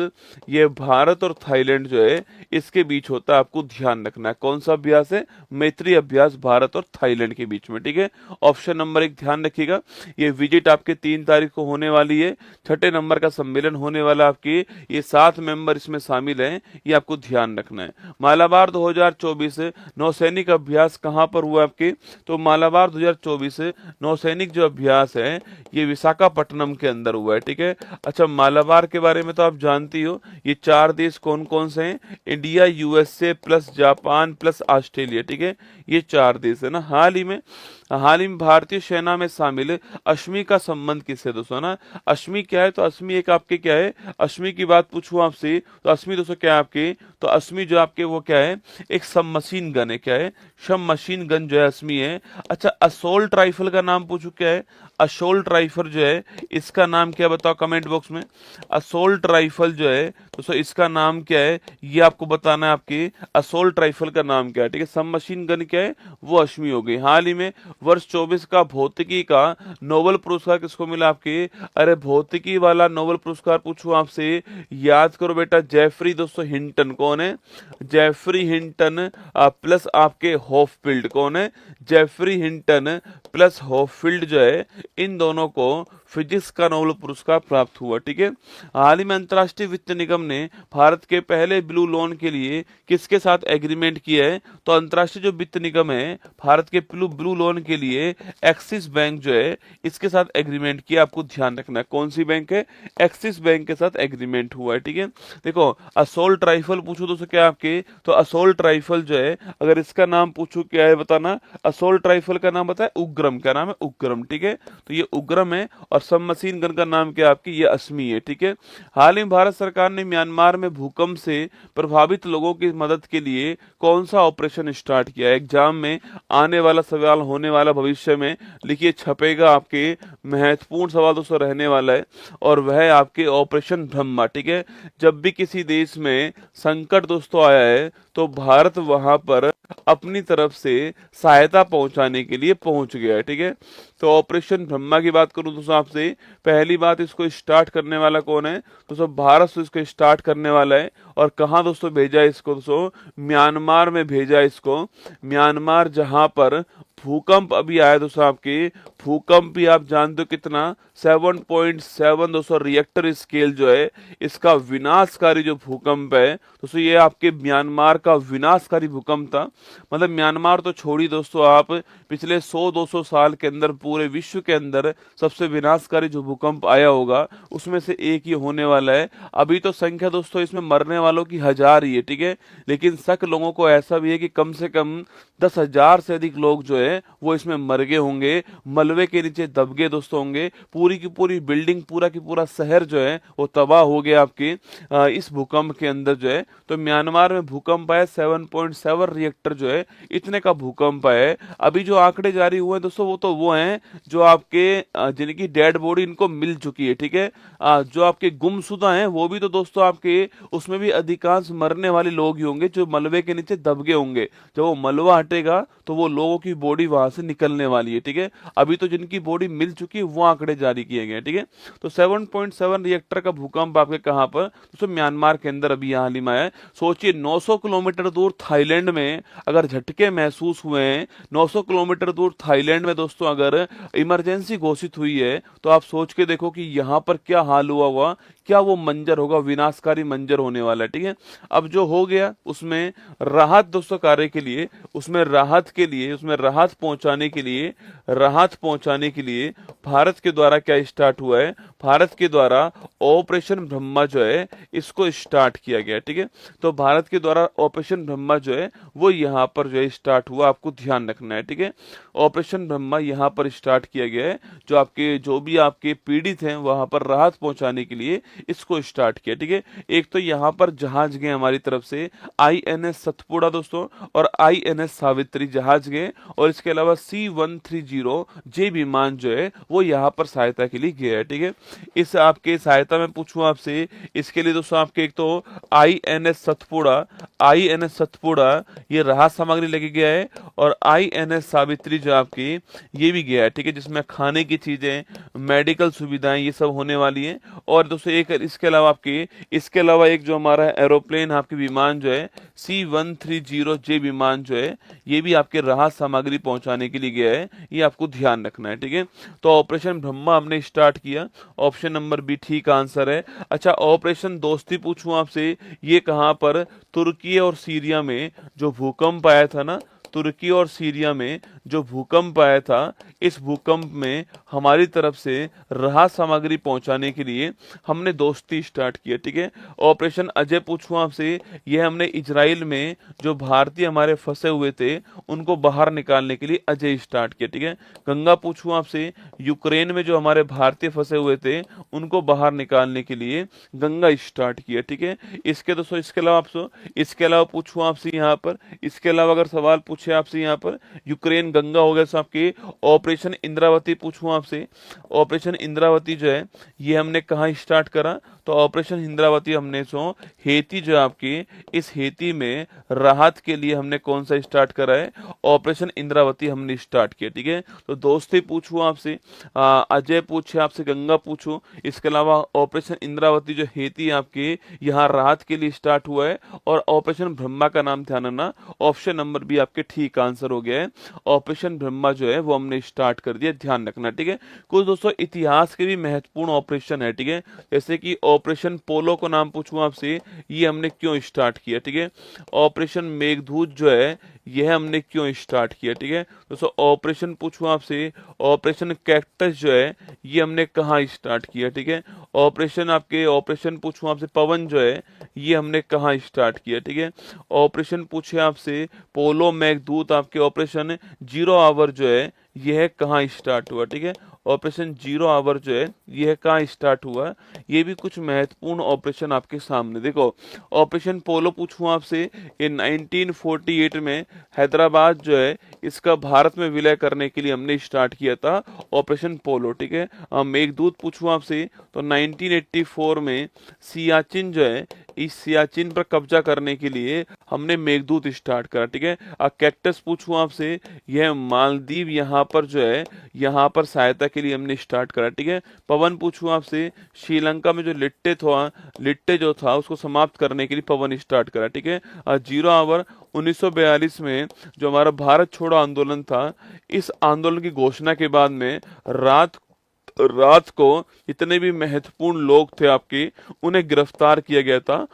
ये भारत और थाईलैंड जो है इसके बीच होता है, आपको ध्यान रखना है। कौन सा अभ्यास है? मैत्री अभ्यास भारत और थाईलैंड के बीच में। ठीक है, ऑप्शन नंबर 1 ध्यान रखिएगा। ये विजिट आपके 3 तारीख को होने वाली है, 6 नंबर का सम्मेलन होने वाला आपकी, ये 7 मेंबर इसमें शामिल हैं, ये आपको ध्यान रखना है। मालाबार 2024 नौसैनिक अभ्यास कहाँ पर हुआ आपके? तो मालाबार 2024 नौसैनिक जो अभ्यास है ये विशाखापट्टनम के अंदर हुआ है। ठीक है, अच्छा मालाबार के बारे में तो आप जानती हो, ये 4 देश कौन कौन से हैं? India, USA plus Japan plus Australia. ठीक है, ये 4 देश है ना। हाल ही में भारतीय सेना में शामिल अश्मी का संबंध किससे दोस्तों ना? अश्मी क्या है? तो अश्मी एक आपके क्या है? अश्मी की बात पूछूं आपसे तो अश्मी दोस्तों क्या है आपके? तो अश्मी जो आपके वो क्या है? एक सब मशीन गन है। क्या है? सब मशीन गन जो है अश्मी है। अच्छा असोल्ट राइफल का नाम पूछू क्या है? असोल्ट राइफल जो है इसका नाम क्या, बताओ कमेंट बॉक्स में। असोल्ट राइफल जो है दोस्तों इसका नाम क्या है ये आपको बताना है। आपके असोल्ट राइफल का नाम क्या है? ठीक है, सब मशीन गन क्या है? वो अश्मी हो गई। हाल ही में वर्ष 24 का भौतिकी का नोबेल पुरस्कार किसको मिला आपके? अरे भौतिकी वाला नोबेल पुरस्कार पूछूं आपसे, याद करो बेटा, जेफरी दोस्तों हिंटन। कौन है? जेफरी हिंटन प्लस आपके हॉफफील्ड। कौन है? जेफरी हिंटन प्लस हॉफफील्ड जो है इन दोनों को फिजिक्स का नोबेल पुरस्कार प्राप्त हुआ। ठीक है, हाल ही में अंतर्राष्ट्रीय वित्त निगम ने भारत के पहले ब्लू लोन के लिए किसके साथ एग्रीमेंट किया है? तो अंतर्राष्ट्रीय जो वित्त निगम है भारत के ब्लू लोन के लिए एक्सिस बैंक जो है इसके साथ एग्रीमेंट किया। आपको ध्यान रखना है कौन सी बैंक है, एक्सिस बैंक के साथ एग्रीमेंट हुआ है। ठीक है, देखो असोल्ट राइफल पूछो दोस्तों क्या आपके, तो असोल्ट राइफल जो है अगर इसका नाम पूछो क्या है बताना, असोल्ट राइफल का नाम बताए उग्रम, क्या नाम है? उग्रम। ठीक है, तो ये उग्रम है और सब मशीन गन का नाम क्या आपकी, ये असमी है। ठीक है, हाल ही में भारत सरकार ने म्यांमार में भूकंप से प्रभावित लोगों की मदद के लिए कौन सा ऑपरेशन स्टार्ट किया है? एग्जाम में आने वाला सवाल होने वाला, भविष्य में लिखिए छपेगा, आपके महत्वपूर्ण सवाल दोस्तों रहने वाला है और वह आपके ऑपरेशन ब्रह्मा। ठीक है, जब भी किसी देश में संकट दोस्तों आया है तो भारत वहां पर अपनी तरफ से सहायता पहुंचाने के लिए पहुंच गया है। ठीक है, तो ऑपरेशन ब्रह्मा की बात करूं दोस्तों आपसे, पहली बात इसको स्टार्ट करने वाला कौन है? दोस्तों भारत से इसको स्टार्ट करने वाला है और कहां दोस्तों भेजा है इसको? दोस्तों म्यांमार में भेजा इसको, म्यांमार जहां पर भूकंप अभी आया दोस्तों आपके, भूकंप भी आप जानते हो कितना 7.7 दोस्तों रिएक्टर स्केल जो है इसका विनाशकारी जो भूकंप है दोस्तों, ये आपके म्यांमार का विनाशकारी भूकंप था। मतलब म्यांमार तो छोड़ी दोस्तों, आप पिछले 100-200 साल के अंदर पूरे विश्व के अंदर सबसे विनाशकारी जो भूकंप आया होगा उसमें से एक ही होने वाला है। अभी तो संख्या दोस्तों इसमें मरने वालों की 1000 ही है। ठीक है, लेकिन शक लोगों को ऐसा भी है कि कम से कम 10,000 से अधिक लोग जो है वो इसमें मर गए होंगे, मलबे के नीचे दब गए दोस्तों होंगे, पूरी की पूरी बिल्डिंग, पूरा की पूरा शहर जो है वो तबाह हो गया आपके इस भूकंप के अंदर जो है। तो म्यांमार में भूकंप आया 7.7 रिएक्टर जो है इतने का भूकंप आया। अभी जो आंकड़े जारी हुए हैं दोस्तों वो हैं जो आपके जिनकी डेड बॉडी इनको मिल चुकी है। ठीक है, जो आपके गुमशुदा हैं वो भी तो दोस्तों आपके उसमें भी अधिकांश मरने वाले लोग ही होंगे जो मलबे के नीचे दब गए होंगे। जब वो मलबा हटेगा तो वो लोगों की बॉडी वहां से निकलने वाली है। ठीक है, अभी तो जिनकी बॉडी मिल चुकी है वो आंकड़े जारी किए गए। ठीक है, तो 7.7 रिएक्टर का भूकंप आपके कहां पर? तो म्यांमार के अंदर अभी हाल ही में आया है। सोचिए 900 किलोमीटर दूर थाईलैंड में अगर झटके महसूस हुए हैं, 900 किलोमीटर दूर थाईलैंड में दोस्तों अगर इमरजेंसी घोषित हुई है तो आप सोच के देखो कि यहां पर क्या हाल हुआ, क्या वो मंजर होगा, विनाशकारी मंजर होने वाला है। ठीक है, अब जो हो गया उसमें राहत दोस्तों कार्य के लिए, उसमें राहत पहुंचाने के लिए भारत के द्वारा क्या स्टार्ट हुआ है? भारत के द्वारा ऑपरेशन ब्रह्मा जो है इसको स्टार्ट किया गया। ठीक है, तो भारत के द्वारा ऑपरेशन ब्रह्मा जो है वो यहाँ पर जो है स्टार्ट हुआ, आपको ध्यान रखना है। ठीक है, ऑपरेशन ब्रह्मा यहाँ पर स्टार्ट किया गया है, जो भी आपके पीड़ित हैं वहां पर राहत पहुंचाने के लिए इसको स्टार्ट किया। ठीक है, एक तो यहाँ पर जहाज गए हमारी तरफ से INS सतपुड़ा दोस्तों और INS सावित्री जहाज गए और इसके अलावा C-130 जे विमान जो है वो यहाँ पर सहायता के लिए गया है। ठीक है, इस आपके सहायता में पूछूं आपसे, इसके लिए दोस्तों आपके एक तो INS सतपुड़ा ये राहत सामग्री लेके गया है और INS सावित्री जो आपकी ये भी गया है। ठीक है, जिसमें खाने की चीजें, मेडिकल सुविधाएं ये सब होने वाली हैं। और दोस्तों एक इसके अलावा एक जो हमारा एरोप्लेन आपके विमान जो है C-130 जे विमान जो है ये भी आपके राहत सामग्री पहुंचाने के लिए गया है, ये आपको ध्यान रखना है। ठीक है, तो ऑपरेशन ब्रह्मा हमने स्टार्ट किया, ऑप्शन नंबर बी ठीक आंसर है। अच्छा, ऑपरेशन दोस्ती पूछूं आपसे, ये कहां पर? तुर्की और सीरिया में जो भूकंप आया था ना, तुर्की और सीरिया में जो भूकंप आया था, इस भूकंप में हमारी तरफ से राहत सामग्री पहुंचाने के लिए हमने दोस्ती स्टार्ट किया। ठीक है, ऑपरेशन अजय पूछूं आपसे, यह हमने इजराइल में जो भारतीय हमारे फंसे हुए थे उनको बाहर निकालने के लिए अजय स्टार्ट किया। ठीक है, गंगा पूछूं आपसे, यूक्रेन में जो हमारे भारतीय फंसे हुए थे उनको बाहर निकालने के लिए गंगा स्टार्ट किया। ठीक है, इसके अलावा पूछूं आपसे यहाँ पर, इसके अलावा अगर सवाल पूछे आपसे यहाँ पर, यूक्रेन गंगा हो गया आपके। ऑपरेशन इंद्रावती पूछूं आपसे, ऑपरेशन इंद्रावती जो है ये हमने कहाँ स्टार्ट करा? तो ऑपरेशन इंद्रावती हमने हेती जो आपकी, इस हेती में राहत के लिए हमने कौन सा स्टार्ट करा है? ऑपरेशन इंद्रावती हमने स्टार्ट किया। ठीक है, तो दोस्ती पूछूं आपसे, अजय पूछे आपसे, गंगा पूछूं, इसके अलावा ऑपरेशन इंद्रावती जो हेती आपके यहाँ राहत के लिए स्टार्ट हुआ है और ऑपरेशन ब्रह्मा का नाम ध्यान रखना, ऑप्शन नंबर बी आपके ठीक आंसर हो गया है। ऑपरेशन ब्रह्मा जो है वो हमने स्टार्ट कर दिया, ध्यान रखना, ठीक है। कुछ दोस्तों इतिहास के भी महत्वपूर्ण ऑपरेशन है, ठीक है। जैसे कि ऑपरेशन पोलो को नाम पूछूं आपसे, ये हमने क्यों स्टार्ट किया, ठीक है। ऑपरेशन मेघदूत जो है यह हमने क्यों स्टार्ट किया, ठीक है। दोस्तों ऑपरेशन पूछूं आपसे, ऑपरेशन कैक्टस जो है ये हमने कहाँ स्टार्ट किया, ठीक है। ऑपरेशन पूछूं आपसे पवन जो है ये हमने कहाँ स्टार्ट किया, ठीक है। ऑपरेशन पूछे आपसे पोलो मेघदूत, आपके ऑपरेशन जीरो आवर जो है यह कहाँ स्टार्ट हुआ, ठीक है। ऑपरेशन जीरो आवर जो है यह कहाँ स्टार्ट हुआ, ये भी कुछ महत्वपूर्ण ऑपरेशन आपके सामने देखो। ऑपरेशन पोलो पूछूं आपसे, ये 1948 में हैदराबाद जो है इसका भारत में विलय करने के लिए हमने स्टार्ट किया था ऑपरेशन पोलो, ठीक है। मेघदूत पूछूं आपसे तो 1984 में सियाचिन जो है, इस सियाचिन पर कब्जा करने के लिए हमने मेघदूत स्टार्ट करा, ठीक है। कैक्टस पूछूं आपसे, यह मालदीव यहाँ पर जो है यहाँ पर सहायता के लिए हमने स्टार्ट करा, ठीक है। पवन पूछूं आपसे, श्रीलंका में जो लिट्टे जो था उसको समाप्त करने के लिए पवन स्टार्ट करा, ठीक है। जीरो आवर 1942 में जो हमारा भारत छोड़ो आंदोलन था, इस आंदोलन की घोषणा के बाद में रात को इतने भी महत्वपूर्ण लोग थे आपके, उन्हें गिरफ्तार किया गया था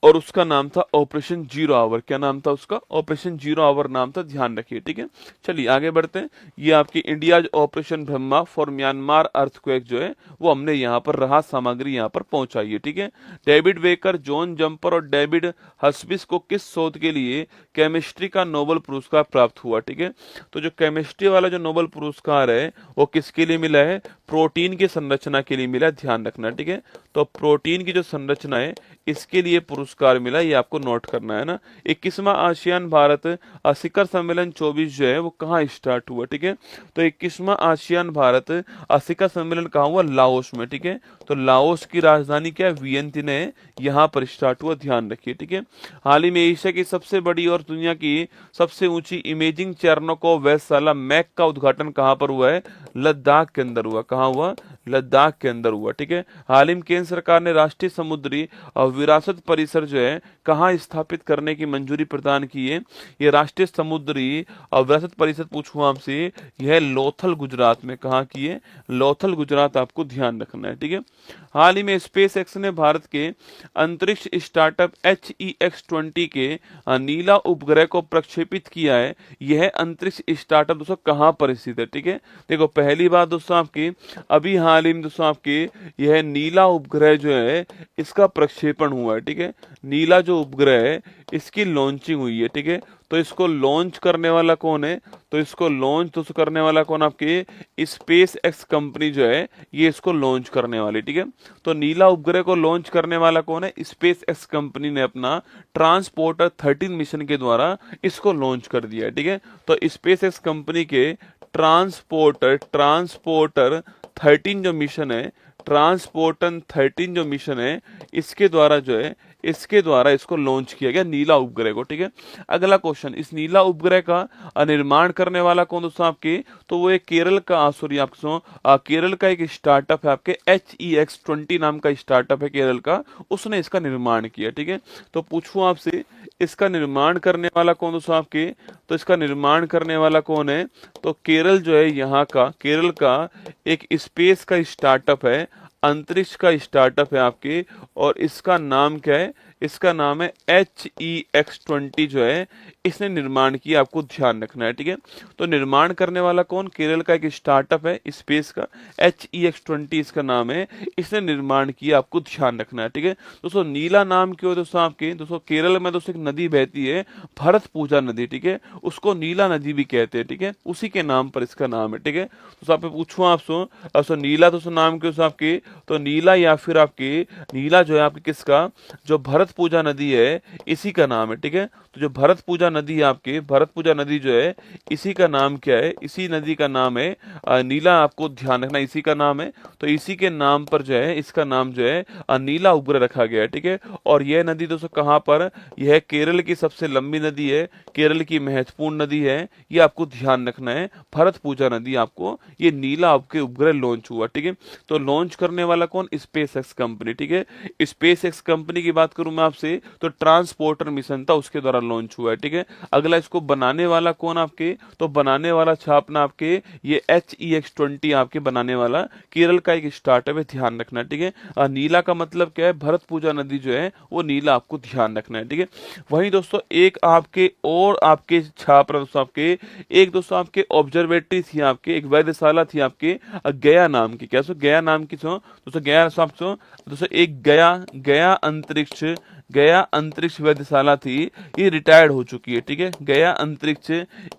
और उसका नाम था ऑपरेशन जीरो आवर। क्या नाम था उसका? ऑपरेशन जीरो आवर नाम था, ध्यान रखिए, ठीक है। चलिए आगे बढ़ते हैं। ये आपकी India operation Brahma for Myanmar earthquake जो है वो हमने यहाँ पर राहत सामग्री यहाँ पर पहुंचाई है, ठीक है। डेविड वेकर, जॉन जंपर और डेविड हस्बिस को किस शोध के लिए केमिस्ट्री का नोबेल पुरस्कार प्राप्त हुआ, ठीक है। तो जो केमिस्ट्री वाला जो नोबेल पुरस्कार है वो किसके लिए मिला है? प्रोटीन की संरचना के लिए मिला, ध्यान रखना, ठीक है। तो प्रोटीन की जो संरचना है इसके लिए पुरस्कार मिला, ये आपको नोट करना है ना। 21वां आसियान भारत शिखर सम्मेलन 24 जो है वो कहाँ स्टार्ट हुआ, ठीक है। तो 21वां आसियान भारत शिखर सम्मेलन कहाँ हुआ? लाओस में, ठीक है। तो लाओस की राजधानी क्या है? वियंतिन है, यहाँ पर स्टार्ट हुआ, ध्यान रखिए, ठीक है। हाल ही में एशिया की सबसे बड़ी और दुनिया की सबसे ऊंची इमेजिंग चेरनोको वेधशाला मैक का उद्घाटन कहाँ पर हुआ है? लद्दाख के अंदर हुआ। कहाँ हुआ? लद्दाख के अंदर हुआ, ठीक है। हाल ही में केंद्र सरकार ने राष्ट्रीय समुद्री विरासत परिसर जो है कहाँ स्थापित करने की मंजूरी प्रदान की है? ये राष्ट्रीय समुद्री विरासत परिसर पूछूं आपसे, यह लोथल गुजरात में। कहाँ की है? लोथल गुजरात, आपको ध्यान रखना है, ठीक है। हाल ही में स्पेस एक्स ने भारत के अंतरिक्ष स्टार्टअप HEX-20 के नीला उपग्रह को प्रक्षेपित किया है। यह अंतरिक्ष स्टार्टअप दोस्तों कहाँ पर स्थित है, ठीक है। देखो पहली बात दोस्तों आपकी, अभी हाल ही में दोस्तों आपके यह नीला उपग्रह जो है इसका प्रक्षेपण हुआ है, ठीक है। नीला जो उपग्रह है इसकी लॉन्चिंग हुई है, ठीक है। तो इसको लॉन्च करने वाला कौन है? तो इसको लॉन्च तो करने वाला कौन? आपके स्पेस एक्स कंपनी जो है ये इसको लॉन्च करने वाली, ठीक है। तो नीला उपग्रह को लॉन्च करने वाला कौन है? स्पेस एक्स कंपनी ने अपना ट्रांसपोर्टर 13 मिशन के द्वारा इसको लॉन्च कर दिया है, ठीक है। तो स्पेस एक्स कंपनी के ट्रांसपोर्टर 13 जो मिशन है, ट्रांसपोर्टन 13 जो मिशन है इसके द्वारा जो है इसके द्वारा इसको लॉन्च किया गया नीला उपग्रह को, ठीक है। अगला क्वेश्चन, इस नीला उपग्रह का निर्माण करने वाला कौन दोस्तों आपके? तो वो एक केरल का सॉरी आपको केरल का एक स्टार्टअप है, आपके HEX-20 नाम का स्टार्टअप है केरल का, उसने इसका निर्माण किया, ठीक है। तो पूछूं आपसे, इसका निर्माण करने वाला कौन दोस्तों आपके? तो इसका निर्माण करने वाला कौन है? तो केरल जो है यहाँ का, केरल का एक स्पेस का स्टार्टअप है, अंतरिक्ष का स्टार्टअप है आपके, और इसका नाम क्या है? इसका नाम है HEX-20 जो है इसने निर्माण किया, आपको ध्यान रखना है, ठीक है। तो निर्माण करने वाला कौन? केरल का एक स्टार्टअप है स्पेस का, HEX-20 इसका नाम है, इसने निर्माण किया, आपको ध्यान रखना है, ठीक है। दोस्तों नीला नाम क्यों है दोस्तों आपके? दोस्तों केरल में दोस्तों एक नदी बहती है, भरत पूजा नदी, ठीक है, उसको नीला नदी भी कहते हैं, ठीक है, उसी के नाम पर इसका नाम है, ठीक है। तो आप पूछूं आपसे नीला दोस्तों नाम क्यों आपके? तो नीला या फिर आपके नीला जो है आपके किसका? जो भरत पूजा नदी है इसी का नाम है, ठीक है। तो जो भरत पूजा नदी है आपके, भरत पूजा नदी जो है इसी का नाम क्या है? इसी नदी का नाम है नीला, आपको ध्यान रखना, इसी का नाम है। तो इसी के नाम पर जो है इसका नाम जो है नीला उपग्रह रखा गया है, ठीक है। और यह नदी दोस्तों कहाँ पर? यह केरल की सबसे लंबी नदी है, केरल की महत्वपूर्ण नदी है, ये आपको ध्यान रखना है, भरत पूजा नदी, आपको ये नीला आपके उपग्रह लॉन्च हुआ, ठीक है। तो लॉन्च करने वाला कौन? स्पेस एक्स कंपनी, ठीक है। स्पेस एक्स कंपनी की बात करूं में आपसे, तो ट्रांसपोर्टर मिशन था, उसके द्वारा लॉन्च हुआ है। ठीक है, अगला इसको बनाने वाला कौन आपके, तो बनाने वाला छापना आपके ये HEX20 आपके बनाने वाला केरल का एक स्टार्टअप है, ध्यान रखना। ठीक है, नीला का मतलब क्या है, भरत पूजा नदी जो है वो नीला, आपको ध्यान रखना है। ठीक है, वहीं दोस्तों एक आपके और आपके छाप रहा दोस्तों आपके, एक दोस्तों आपके ऑब्जर्वेटरी थी, आपके एक वेधशाला थी आपके गया नाम की। क्या सो गया नाम की सो दोस्तों, गया दोस्तों एक गया अंतरिक्ष वेधशाला थी, ये रिटायर्ड हो चुकी है। ठीक है, गया अंतरिक्ष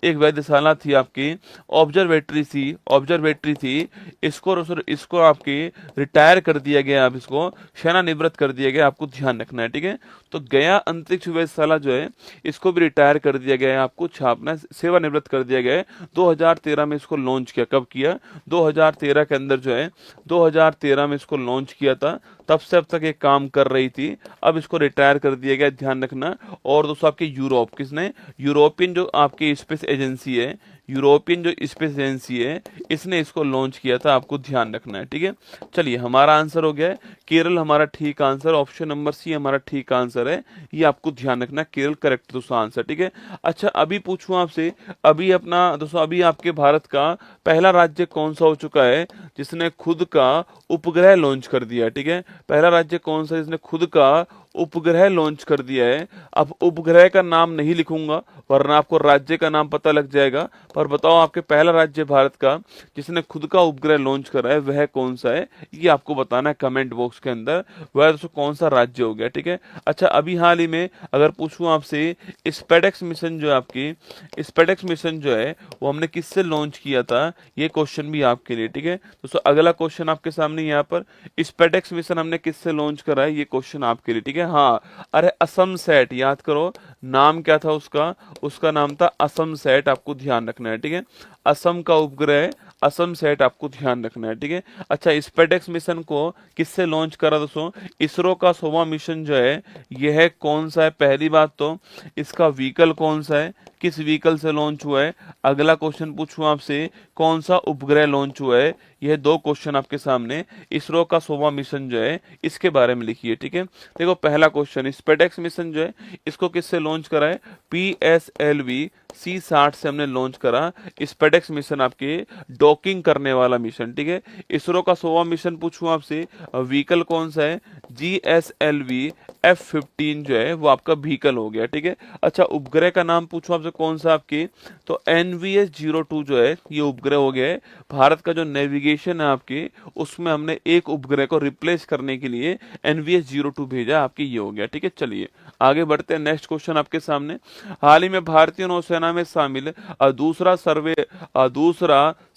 एक वेधशाला थी आपकी, ऑब्जर्वेटरी थी, इसको आपके रिटायर कर दिया गया, अब इसको सेवानिवृत्त कर दिया गया, आपको ध्यान रखना है। ठीक है, तो गया अंतरिक्ष वेधशाला जो है इसको भी रिटायर कर दिया गया है, आपको छापना, सेवानिवृत्त कर दिया गया है। 2013 में इसको लॉन्च किया, कब किया, 2013 के अंदर जो है 2013 में इसको लॉन्च किया था, तब से अब तक ये काम कर रही थी, अब इसको रिटायर कर दिया गया, ध्यान रखना। और दोस्तों आपके यूरोप, किसने, यूरोपियन जो आपकी स्पेस एजेंसी है, यूरोपियन जो स्पेस एजेंसी है, इसने इसको लॉन्च किया था, आपको ध्यान रखना है। ठीक है, चलिए हमारा आंसर हो गया है केरल, हमारा ठीक आंसर, ऑप्शन नंबर सी हमारा ठीक आंसर है, ये आपको ध्यान रखना, केरल करेक्ट दोस्तों आंसर। ठीक है, अच्छा अभी पूछूं आपसे, अभी अपना दोस्तों अभी आपके भारत का पहला राज्य कौन सा हो चुका है जिसने खुद का उपग्रह लॉन्च कर दिया। ठीक है, पहला राज्य कौन सा जिसने खुद का उपग्रह लॉन्च कर दिया है। अब उपग्रह का नाम नहीं लिखूंगा वरना आपको राज्य का नाम पता लग जाएगा, पर बताओ आपके पहला राज्य भारत का जिसने खुद का उपग्रह लॉन्च करा है वह कौन सा है, ये आपको बताना है कमेंट बॉक्स के अंदर, वह दोस्तों कौन सा राज्य हो गया। ठीक है, अच्छा अभी हाल ही में अगर पूछूं आपसे, स्पेडेक्स मिशन जो है आपकी, स्पेडेक्स मिशन जो है वो हमने किससे लॉन्च किया था, ये क्वेश्चन भी आपके लिए। ठीक है दोस्तों, अगला क्वेश्चन आपके सामने यहाँ पर, स्पेडेक्स मिशन हमने किससे लॉन्च करा है, ये क्वेश्चन आपके लिए। ठीक है, हाँ, अरे असम सेट, याद करो नाम क्या था उसका, उसका नाम था असम सेट, आपको ध्यान रखना है। ठीक है, असम का उपग्रह असम सेट, आपको ध्यान रखना है। ठीक है, अच्छा स्पेडेक्स मिशन को किससे लॉन्च करा दोस्तों, इसरो का 100वां मिशन जो है यह कौन सा है, पहली बात तो इसका व्हीकल कौन सा है, किस व्हीकल से लॉन्च हुआ है। अगला क्वेश्चन पूछूं आपसे, कौन सा उपग्रह लॉन्च हुआ है, यह दो क्वेश्चन आपके सामने, इसरो का 100वां मिशन जो है इसके बारे में लिखिए। ठीक है, देखो पहला क्वेश्चन, स्पेडेक्स मिशन जो है इसको किससे लॉन्च करा है, PSLV C60 से हमने लॉन्च करा। स्पेडेक्स मिशन आपके डॉकिंग करने वाला मिशन। ठीक है, इसरो का 100वां मिशन पूछूं आपसे, व्हीकल कौन सा है, GSLV F-15 जो है वो आपका व्हीकल हो गया। ठीक है, अच्छा उपग्रह का नाम पूछूं आपसे कौन सा आपके, तो NVS-02 जो है ये उपग्रह हो गया है। भारत का जो नेविगेशन है आपके उसमें हमने एक उपग्रह को रिप्लेस करने के लिए NVS-02 भेजा, आपके ये हो गया। ठीक है, चलिए आगे बढ़ते हैं, नेक्स्ट क्वेश्चन आपके सामने, हाल ही में भारतीय नौसेना में शामिल दूसरा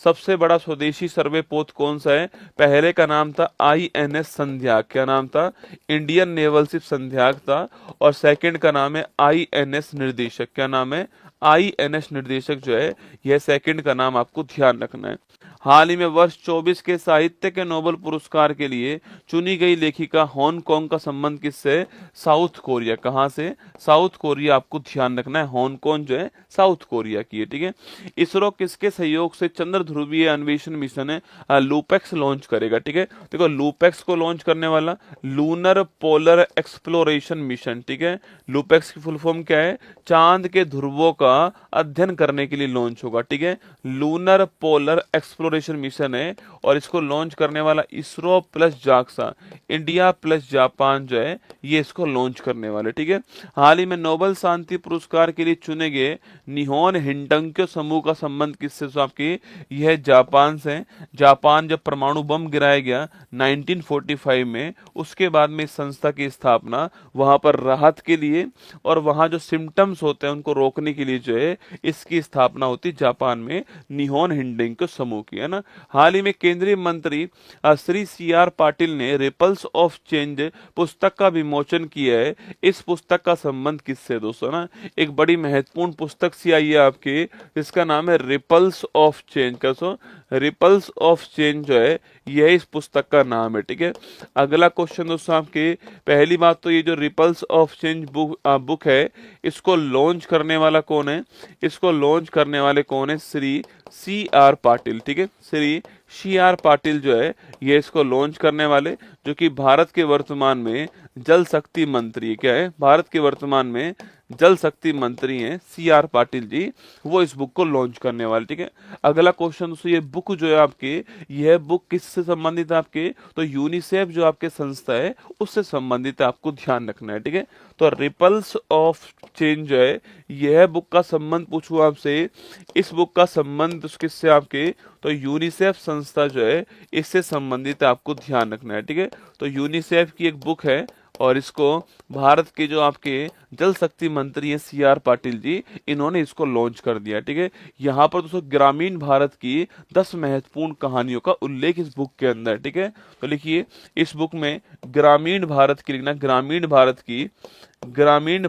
सबसे बड़ा स्वदेशी सर्वे पोत कौन सा है, पहले का नाम था INS संध्याक, क्या नाम था, इंडियन नेवल शिप संध्याक था, और सेकंड का नाम है INS निर्देशक, क्या नाम है, INS निर्देशक जो है यह सेकंड का नाम, आपको ध्यान रखना है। हाल ही में वर्ष 24 के साहित्य के नोबेल पुरस्कार के लिए चुनी गई लेखिका हांगकांग का संबंध किससे, साउथ कोरिया, कहां से, साउथ कोरिया, आपको ध्यान रखना है, हांगकांग जो है साउथ कोरिया की है। ठीक है, इसरो किसके सहयोग से चंद्र ध्रुवीय अन्वेषण मिशन है लूपेक्स लॉन्च करेगा। ठीक है, देखो लूपेक्स को लॉन्च करने वाला लूनर पोलर एक्सप्लोरेशन मिशन। ठीक है, लूपेक्स की फुल फॉर्म क्या है, चांद के ध्रुवों का अध्ययन करने के लिए लॉन्च होगा। ठीक है, लूनर पोलर एक्सप्लोरेशन मिशन है, और इसको लॉन्च करने वाला ISRO plus JAXA, India plus Japan जो है ये इसको लॉन्च करने वाले। ठीक है, हाल ही में नोबेल शांति पुरस्कार के लिए चुने गए निहोन हिंडंक्यो समूह का संबंध किससे, तो आपकी यह जापान से, जापान जब परमाणु बम गिराया गया 1945 में, उसके बाद में इस संस्था की स्थापना वहां पर राहत के लिए और वहां जो सिम्टम्स होते हैं उनको रोकने के लिए जो है इसकी स्थापना होती जापान में निहोन हिंडंक्यो समूह की, है ना। हाल ही में केंद्रीय मंत्री श्री CR पाटिल ने रिपल्स ऑफ चेंज पुस्तक का विमोचन किया है। इस पुस्तक का संबंध किससे दोस्तों, ना एक बड़ी महत्वपूर्ण पुस्तक सी आई है आपकी, जिसका नाम है रिपल्स ऑफ चेंज, कैसो रिपल्स ऑफ चेंज जो है यह इस पुस्तक का नाम है। ठीक है, अगला क्वेश्चन दोस्तों आपके, पहली बात तो ये जो रिपल्स ऑफ चेंज बुक है, इसको लॉन्च करने वाला कौन है? इसको लॉन्च करने वाले कौन है? श्री CR पाटिल। ठीक है, श्री CR पाटिल जो है ये इसको लॉन्च करने वाले, जो कि भारत के वर्तमान में जल शक्ति मंत्री, क्या है? भारत के वर्तमान में जल शक्ति मंत्री हैं CR पाटिल जी, वो इस बुक को लॉन्च करने वाले। ठीक है, अगला क्वेश्चन दोस्तों, ये बुक जो है आपके, यह बुक किससे संबंधित है आपके? तो यूनिसेफ जो आपके संस्था है उससे संबंधित है, आपको ध्यान रखना है। ठीक है, तो रिपल्स ऑफ चेंज जो है यह बुक का संबंध पूछूं आपसे, इस बुक का संबंध किससे आपके? तो यूनिसेफ संस्था जो है इससे संबंधित है, आपको ध्यान रखना है। ठीक है, तो यूनिसेफ की एक बुक है और इसको भारत के जो आपके जल शक्ति मंत्री हैं CR पाटिल जी, इन्होंने इसको लॉन्च कर दिया। ठीक है, यहाँ पर दोस्तों ग्रामीण भारत की 10 महत्वपूर्ण कहानियों का उल्लेख इस बुक के अंदर। ठीक है, तो लिखिए इस बुक में ग्रामीण भारत की, लिखना ग्रामीण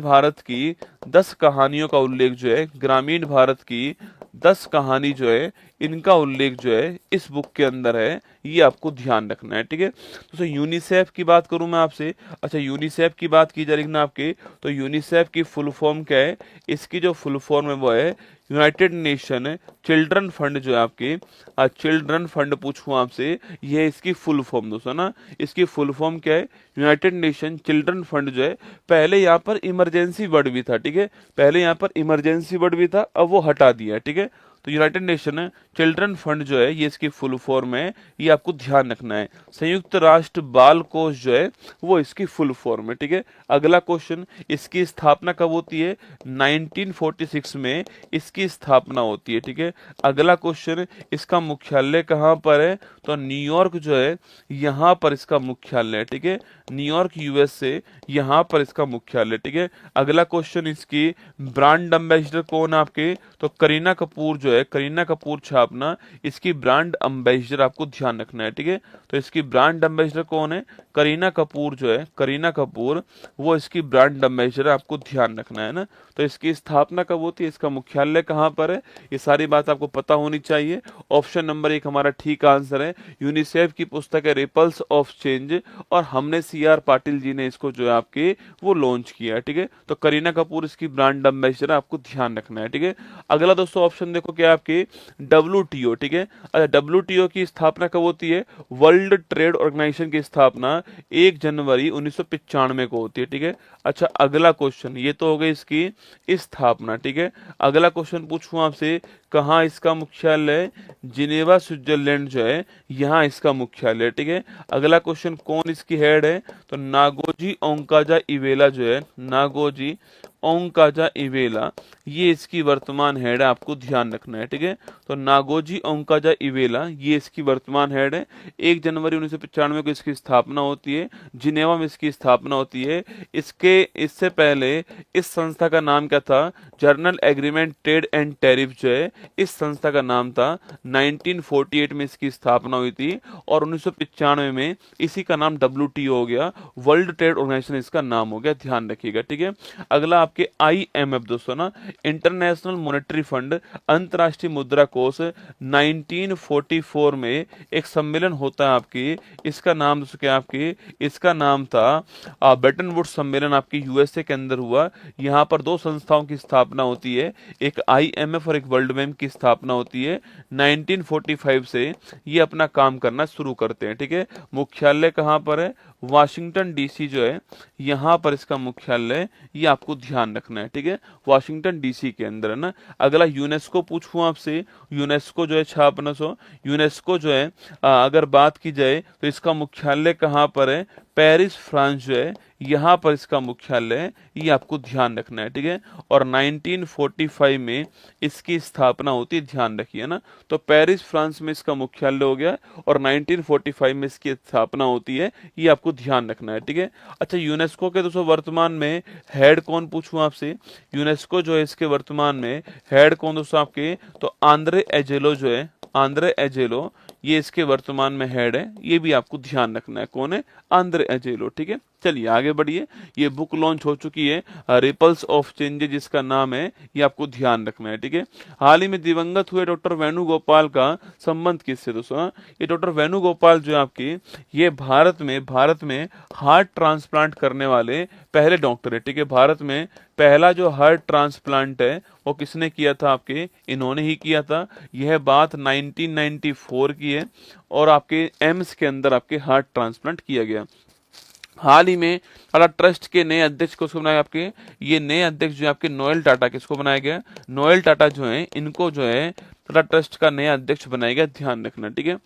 भारत की 10 कहानियों का उल्लेख जो है, ग्रामीण भारत की 10 कहानी जो है, इनका उल्लेख जो है इस बुक के अंदर है, ये आपको ध्यान रखना है। ठीक है, तो यूनिसेफ की बात करूं मैं आपसे, अच्छा यूनिसेफ की बात की जाए लिखना आपके, तो यूनिसेफ की फुल फॉर्म क्या है? इसकी जो फुल फॉर्म है वो है यूनाइटेड नेशन चिल्ड्रन फंड, जो है आपकी चिल्ड्रन फंड पूछूं आपसे, ये इसकी फुल फॉर्म दोस्तों ना, इसकी फुल फॉर्म क्या है? यूनाइटेड नेशन चिल्ड्रन फंड जो है, पहले यहाँ पर इमरजेंसी वर्ड भी था। ठीक है, पहले यहाँ पर इमरजेंसी वर्ड भी था, अब वो हटा दिया है। ठीक है, तो यूनाइटेड नेशन चिल्ड्रन फंड जो है ये इसकी फुल फॉर्म है, ये आपको ध्यान रखना है। संयुक्त राष्ट्र बाल कोष जो है वो इसकी फुल फॉर्म है। ठीक है, अगला क्वेश्चन, इसकी स्थापना कब होती है? 1946 में इसकी स्थापना होती है। ठीक है, अगला क्वेश्चन, इसका मुख्यालय कहाँ पर है? तो न्यूयॉर्क जो है यहाँ पर इसका मुख्यालय है। ठीक है, न्यूयॉर्क USA यहाँ पर इसका मुख्यालय। ठीक है, अगला क्वेश्चन, इसकी ब्रांड एम्बेसडर कौन आपके? तो करीना कपूर जो है, करीना कपूर छापना इसकी ब्रांड एम्बेसडर, आपको ध्यान रखना है। ठीक है, तो इसकी ब्रांड एम्बेसडर कौन है? करीना कपूर जो है, करीना कपूर वो इसकी ब्रांड एम्बेसडर, आपको ध्यान रखना है ना। तो इसकी स्थापना कब होती है? इसका मुख्यालय कहाँ पर है? ये सारी बात आपको पता होनी चाहिए। ऑप्शन नंबर 1 हमारा ठीक आंसर है। यूनिसेफ की पुस्तक है रिपल्स ऑफ चेंज, और हमने CR पाटिल जी ने इसको जो है आपके वो लॉन्च किया है। ठीक है, तो करीना कपूर इसकी ब्रांड एम्बेसडर, आपको ध्यान रखना है। ठीक है, अगला दोस्तों ऑप्शन देखो क्या आपके? WTO। ठीक है, अच्छा WTO की स्थापना कब होती है? वर्ल्ड ट्रेड ऑर्गेनाइजेशन की स्थापना 1 जनवरी 1995 को होती है। ठीक है, अच्छा अगला क्वेश्चन, ये तो हो गई इसकी स्थापना। ठीक है, अगला क्वेश्चन पूछूं आपसे, कहाँ इसका मुख्यालय? जिनेवा स्विट्जरलैंड जो है यहाँ इसका मुख्यालय। ठीक है, अगला क्वेश्चन, कौन इसकी हेड है? तो नागोजी ओंकाजा इवेला जो है, नागोजी ओंकाजा इवेला, ये इसकी वर्तमान हेड है, आपको ध्यान रखना है। ठीक है, तो नागोजी ओंकाजा इवेला ये इसकी वर्तमान हेड है। 1 जनवरी 1995 को इसकी स्थापना होती है, जिनेवा में इसकी स्थापना होती है। इससे पहले इस संस्था का नाम क्या था? Journal agreement trade and tariff जो है इस संस्था का नाम था। 1948 में इसकी स्थापना हुई थी और 1995 में इसी का नाम WTO हो गया, वर्ल्ड ट्रेड ऑर्गेनाइजेशन इसका नाम हो गया, ध्यान रखिएगा। ठीक है, अगला आपके IMF दोस्तों ना, इंटरनेशनल मॉनेटरी फंड, अंतर्राष्ट्रीय मुद्रा कोष, 1944 में एक सम्मेलन होता है आपकी, इसका नाम दोस्तों क्या आपकी? इसका नाम था ब्रेटन वुड्स सम्मेलन, आपकी USA के अंदर हुआ। यहाँ पर 2 संस्थाओं की स्थापना होती है, एक IMF और एक वर्ल्ड बैंक की स्थापना होती है। 1945 से ये अपना काम करना शुरू करते हैं। ठीक है, मुख्यालय कहाँ पर है? वाशिंगटन DC जो है यहाँ पर इसका मुख्यालय, ये आपको ध्यान रखना है। ठीक है, वाशिंगटन DC के अंदर है ना। अगला यूनेस्को पूछूं आपसे, यूनेस्को जो है छापना सो, यूनेस्को जो है अगर बात की जाए तो इसका मुख्यालय कहाँ पर है? पेरिस फ्रांस जो है यहाँ पर इसका मुख्यालय है, ये आपको ध्यान रखना है। ठीक है, और 1945 में इसकी स्थापना होती है, ध्यान रखिए ना। तो पेरिस फ्रांस में इसका मुख्यालय हो गया और 1945 में इसकी स्थापना होती है, ये आपको ध्यान रखना है। ठीक है, अच्छा यूनेस्को के दोस्तों वर्तमान में हेड कौन पूछूं आपसे? यूनेस्को जो है इसके वर्तमान में हेड कौन दोस्तों आपके? तो आंद्रे एजेलो जो है, आंद्रे एजेलो ये इसके वर्तमान में हेड है, ये भी आपको ध्यान रखना है। कौन है? आंद्रे एजेलो। ठीक है, चलिए आगे बढ़िए, ये बुक लॉन्च हो चुकी है, रिपल्स ऑफ चेंजेस जिसका नाम है, ये आपको ध्यान रखना है, ठीक है। हाल ही में दिवंगत हुए डॉक्टर वेणुगोपाल का संबंध किससे दोस्तों? ये डॉक्टर वेणुगोपाल जो है आपकी, ये भारत में हार्ट ट्रांसप्लांट करने वाले पहले डॉक्टर है, ठीक है। भारत में पहला जो हार्ट ट्रांसप्लांट है वो किसने किया था? आपके इन्होंने ही किया था। यह बात 1994 की है और आपके एम्स के अंदर आपके हार्ट ट्रांसप्लांट किया गया। हाल ही में टाटा ट्रस्ट के नए अध्यक्ष किसको बनाया? आपके ये नए अध्यक्ष जो है आपके नोएल टाटा, किसको बनाया गया? नोएल टाटा जो है, इनको जो है टाटा ट्रस्ट का नया अध्यक्ष बनाया गया, ध्यान रखना, ठीक है।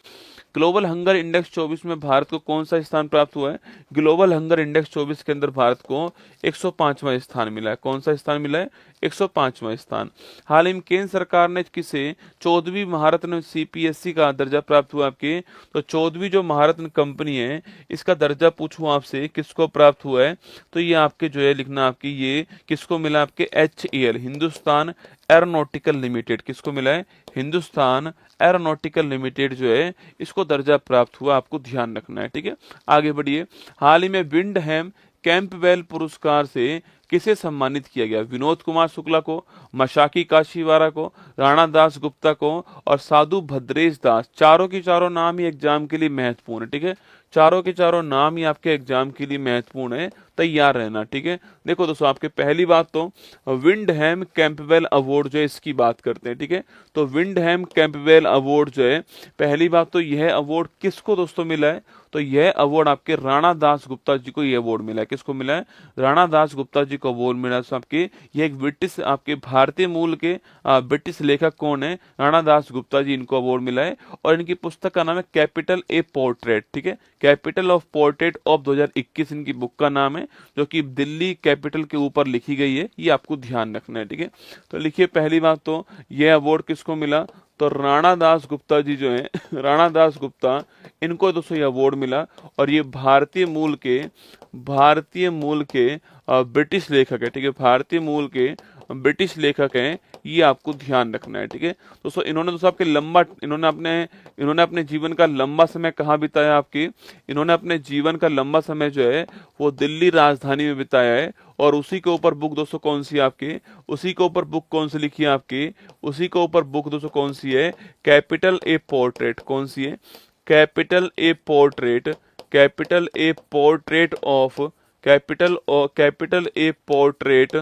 ग्लोबल हंगर इंडेक्स 24 में भारत को कौन सा स्थान प्राप्त हुआ है? ग्लोबल हंगर इंडेक्स 24 के अंदर भारत को 105वां स्थान मिला है। कौन सा स्थान मिला है? 105वां स्थान। हाल ही में केंद्र सरकार ने किसे 14वीं महारत्न सीपीएससी का दर्जा प्राप्त हुआ? आपके तो 14वीं जो महारत्न कंपनी है, इसका दर्जा पूछूं आपसे किसको प्राप्त हुआ है, तो ये आपके जो है लिखना, आपकी ये किसको मिला? आपके HAL, हिंदुस्तान एरोनॉटिकल लिमिटेड, किसको मिला है? हिंदुस्तान एरोनॉटिकल लिमिटेड जो है, इसको दर्जा प्राप्त हुआ, आपको ध्यान रखना है, ठीक है। आगे बढ़िए, हाल ही में विंडहैम कैंपबेल पुरस्कार से किसे सम्मानित किया गया? विनोद कुमार शुक्ला को, मशाकी काशीवारा को, राणा दास गुप्ता को और साधु भद्रेश दास। चारों की चारों नाम ही एग्जाम के लिए महत्वपूर्ण है, ठीक है। चारों के चारों नाम ही आपके एग्जाम के लिए महत्वपूर्ण है, तैयार रहना, ठीक है। देखो दोस्तों, आपके पहली बात तो विंडहैम कैंपबेल अवार्ड जो है, इसकी बात करते हैं, ठीक है। तो विंडहैम कैंपबेल अवार्ड जो है, पहली बात तो यह अवार्ड किसको दोस्तों मिला है? तो यह अवार्ड आपके राणा दास गुप्ता जी को यह अवार्ड मिला है। किसको मिला है? राणा दास गुप्ता जी को अवार्ड मिला है। आपके ये एक ब्रिटिश, आपके भारतीय मूल के ब्रिटिश लेखक कौन है? राणा दास गुप्ता जी, इनको अवार्ड मिला है। और इनकी पुस्तक का नाम है कैपिटल ए पोर्ट्रेट, ठीक है। कैपिटल ऑफ पोर्ट्रेट ऑफ 2021 इनकी बुक का नाम है, जो कि दिल्ली कैपिटल के ऊपर लिखी गई है, ये आपको ध्यान रखना है, ठीक है। तो लिखिए, पहली बात तो यह अवार्ड किसको मिला? तो राणा दास गुप्ता जी जो है राणा दास गुप्ता, इनको दोस्तों ये अवार्ड मिला। और ये भारतीय मूल के ब्रिटिश लेखक है, ठीक है। भारतीय मूल के ब्रिटिश लेखक हैं, ये आपको ध्यान रखना है, ठीक है। दोस्तों इन्होंने अपने जीवन का लंबा समय कहाँ बिताया? आपकी इन्होंने अपने जीवन का लंबा समय जो है वो दिल्ली राजधानी में बिताया है। और उसी के ऊपर बुक दोस्तों कौन सी है आपकी? उसी के ऊपर बुक कौन सी लिखी है आपकी? उसी के ऊपर बुक दोस्तों कौन सी है? Capital A portrait. कौन सी है? Capital A portrait. Capital A portrait of capital A portrait